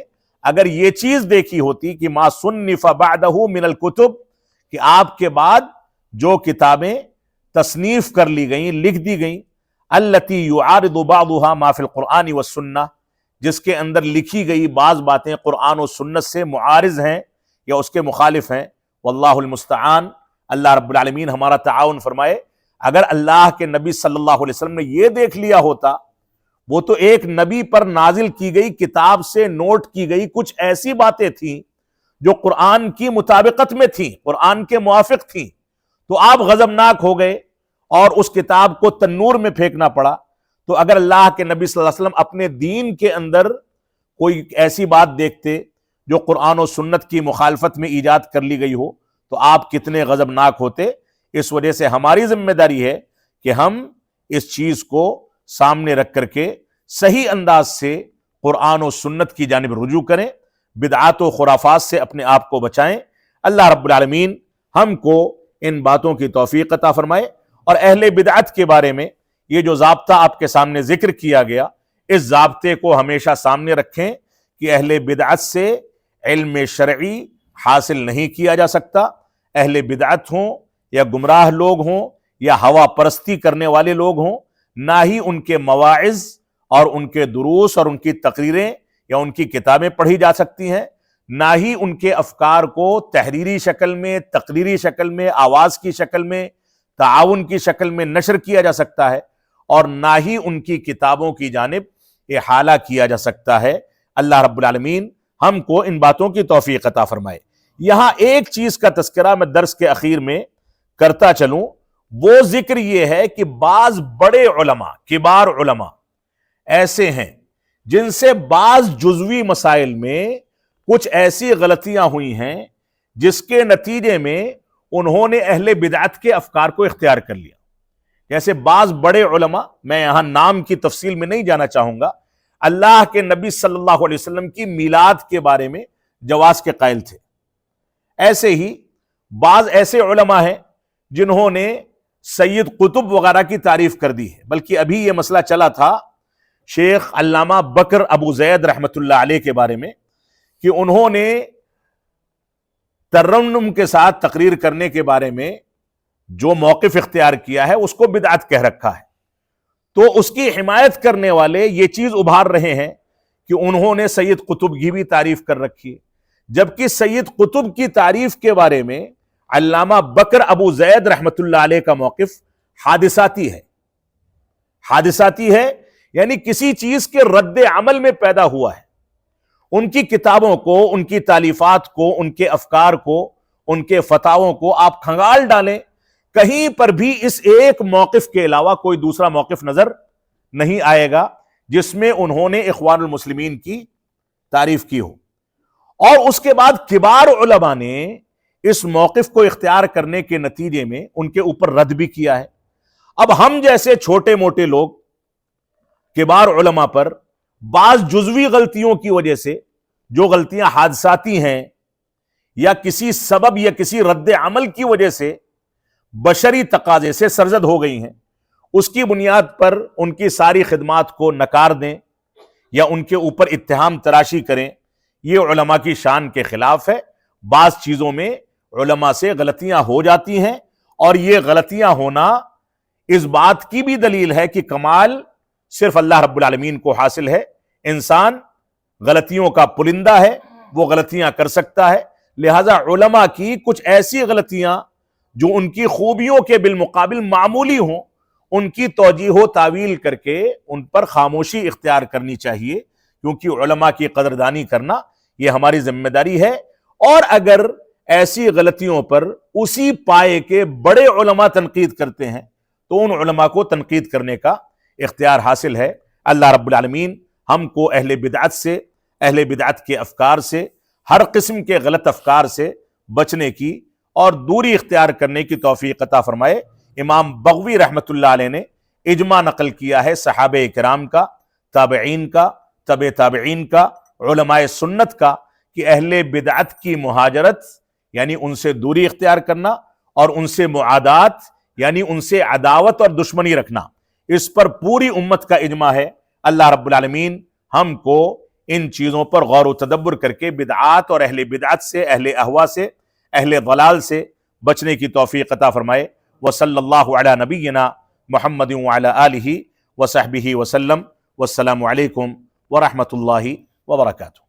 اگر یہ چیز دیکھی ہوتی کہ ما صنف بعدہ من الکتب، کہ آپ کے بعد جو کتابیں تصنیف کر لی گئیں، لکھ دی گئیں، التی یعارض بعضها ما فی القرآن والسنہ، جس کے اندر لکھی گئی بعض باتیں قرآن و سنت سے معارض ہیں یا اس کے مخالف ہیں، واللہ المستعان، اللہ رب العالمین ہمارا تعاون فرمائے۔ اگر اللہ کے نبی صلی اللہ علیہ وسلم نے یہ دیکھ لیا ہوتا، وہ تو ایک نبی پر نازل کی گئی کتاب سے نوٹ کی گئی کچھ ایسی باتیں تھیں جو قرآن کی مطابقت میں تھیں، قرآن کے موافق تھیں، تو آپ غضبناک ہو گئے اور اس کتاب کو تنور میں پھینکنا پڑا۔ تو اگر اللہ کے نبی صلی اللہ علیہ وسلم اپنے دین کے اندر کوئی ایسی بات دیکھتے جو قرآن و سنت کی مخالفت میں ایجاد کر لی گئی ہو تو آپ کتنے غضبناک ہوتے۔ اس وجہ سے ہماری ذمہ داری ہے کہ ہم اس چیز کو سامنے رکھ کر کے صحیح انداز سے قرآن و سنت کی جانب رجوع کریں، بدعات و خرافات سے اپنے آپ کو بچائیں۔ اللہ رب العالمین ہم کو ان باتوں کی توفیق عطا فرمائے۔ اور اہل بدعت کے بارے میں یہ جو ضابطہ آپ کے سامنے ذکر کیا گیا، اس ضابطے کو ہمیشہ سامنے رکھیں کہ اہل بدعت سے علم شرعی حاصل نہیں کیا جا سکتا۔ اہل بدعت ہوں یا گمراہ لوگ ہوں یا ہوا پرستی کرنے والے لوگ ہوں، نہ ہی ان کے مواعظ اور ان کے دروس اور ان کی تقریریں یا ان کی کتابیں پڑھی جا سکتی ہیں، نہ ہی ان کے افکار کو تحریری شکل میں، تقریری شکل میں، آواز کی شکل میں، تعاون کی شکل میں نشر کیا جا سکتا ہے، اور نہ ہی ان کی کتابوں کی جانب احالہ کیا جا سکتا ہے۔ اللہ رب العالمین ہم کو ان باتوں کی توفیق عطا فرمائے۔ یہاں ایک چیز کا تذکرہ میں درس کے اخیر میں کرتا چلوں، وہ ذکر یہ ہے کہ بعض بڑے علماء، کبار علماء ایسے ہیں جن سے بعض جزوی مسائل میں کچھ ایسی غلطیاں ہوئی ہیں جس کے نتیجے میں انہوں نے اہل بدعت کے افکار کو اختیار کر لیا۔ جیسے بعض بڑے علماء، میں یہاں نام کی تفصیل میں نہیں جانا چاہوں گا، اللہ کے نبی صلی اللہ علیہ وسلم کی میلاد کے بارے میں جواز کے قائل تھے۔ ایسے ہی بعض ایسے علماء ہیں جنہوں نے سید قطب وغیرہ کی تعریف کر دی ہے، بلکہ ابھی یہ مسئلہ چلا تھا شیخ علامہ بکر ابو زید رحمت اللہ علیہ کے بارے میں کہ انہوں نے ترنم کے ساتھ تقریر کرنے کے بارے میں جو موقف اختیار کیا ہے اس کو بدعت کہہ رکھا ہے۔ تو اس کی حمایت کرنے والے یہ چیز ابھار رہے ہیں کہ انہوں نے سید قطب کی بھی تعریف کر رکھی ہے، جبکہ سید قطب کی تعریف کے بارے میں علامہ بکر ابو زید رحمت اللہ علیہ کا موقف حادثاتی ہے۔ حادثاتی ہے یعنی کسی چیز کے رد عمل میں پیدا ہوا ہے۔ ان کی کتابوں کو، ان کی تالیفات کو، ان کے افکار کو، ان کے فتاووں کو آپ کھنگال ڈالیں، کہیں پر بھی اس ایک موقف کے علاوہ کوئی دوسرا موقف نظر نہیں آئے گا جس میں انہوں نے اخوان المسلمین کی تعریف کی ہو۔ اور اس کے بعد کبار علماء نے اس موقف کو اختیار کرنے کے نتیجے میں ان کے اوپر رد بھی کیا ہے۔ اب ہم جیسے چھوٹے موٹے لوگ کبار علماء پر بعض جزوی غلطیوں کی وجہ سے، جو غلطیاں حادثاتی ہیں یا کسی سبب یا کسی رد عمل کی وجہ سے بشری تقاضے سے سرزد ہو گئی ہیں، اس کی بنیاد پر ان کی ساری خدمات کو نکار دیں یا ان کے اوپر اتہام تراشی کریں، یہ علماء کی شان کے خلاف ہے۔ بعض چیزوں میں علماء سے غلطیاں ہو جاتی ہیں، اور یہ غلطیاں ہونا اس بات کی بھی دلیل ہے کہ کمال صرف اللہ رب العالمین کو حاصل ہے۔ انسان غلطیوں کا پرندہ ہے، وہ غلطیاں کر سکتا ہے، لہذا علماء کی کچھ ایسی غلطیاں جو ان کی خوبیوں کے بالمقابل معمولی ہوں، ان کی توجیہ و تعویل کر کے ان پر خاموشی اختیار کرنی چاہیے، کیونکہ علماء کی قدردانی کرنا یہ ہماری ذمہ داری ہے۔ اور اگر ایسی غلطیوں پر اسی پائے کے بڑے علماء تنقید کرتے ہیں تو ان علماء کو تنقید کرنے کا اختیار حاصل ہے۔ اللہ رب العالمین ہم کو اہل بدعت سے، اہل بدعت کے افکار سے، ہر قسم کے غلط افکار سے بچنے کی اور دوری اختیار کرنے کی توفیق عطا فرمائے۔ امام بغوی رحمت اللہ علیہ نے اجماع نقل کیا ہے صحابہ کرام کا، تابعین کا، تبع تابعین کا، علماء سنت کا، کہ اہل بدعت کی مہاجرت یعنی ان سے دوری اختیار کرنا، اور ان سے معادات یعنی ان سے عداوت اور دشمنی رکھنا، اس پر پوری امت کا اجماع ہے۔ اللہ رب العالمین ہم کو ان چیزوں پر غور و تدبر کر کے بدعات اور اہل بدعت سے، اہل اہوا سے، اہل ضلال سے بچنے کی توفیق عطا فرمائے۔ وصلی اللہ علی نبینا محمد وعلی آلہ وصحبہ وسلم۔ والسلام علیکم ورحمۃ اللہ وبرکاتہ۔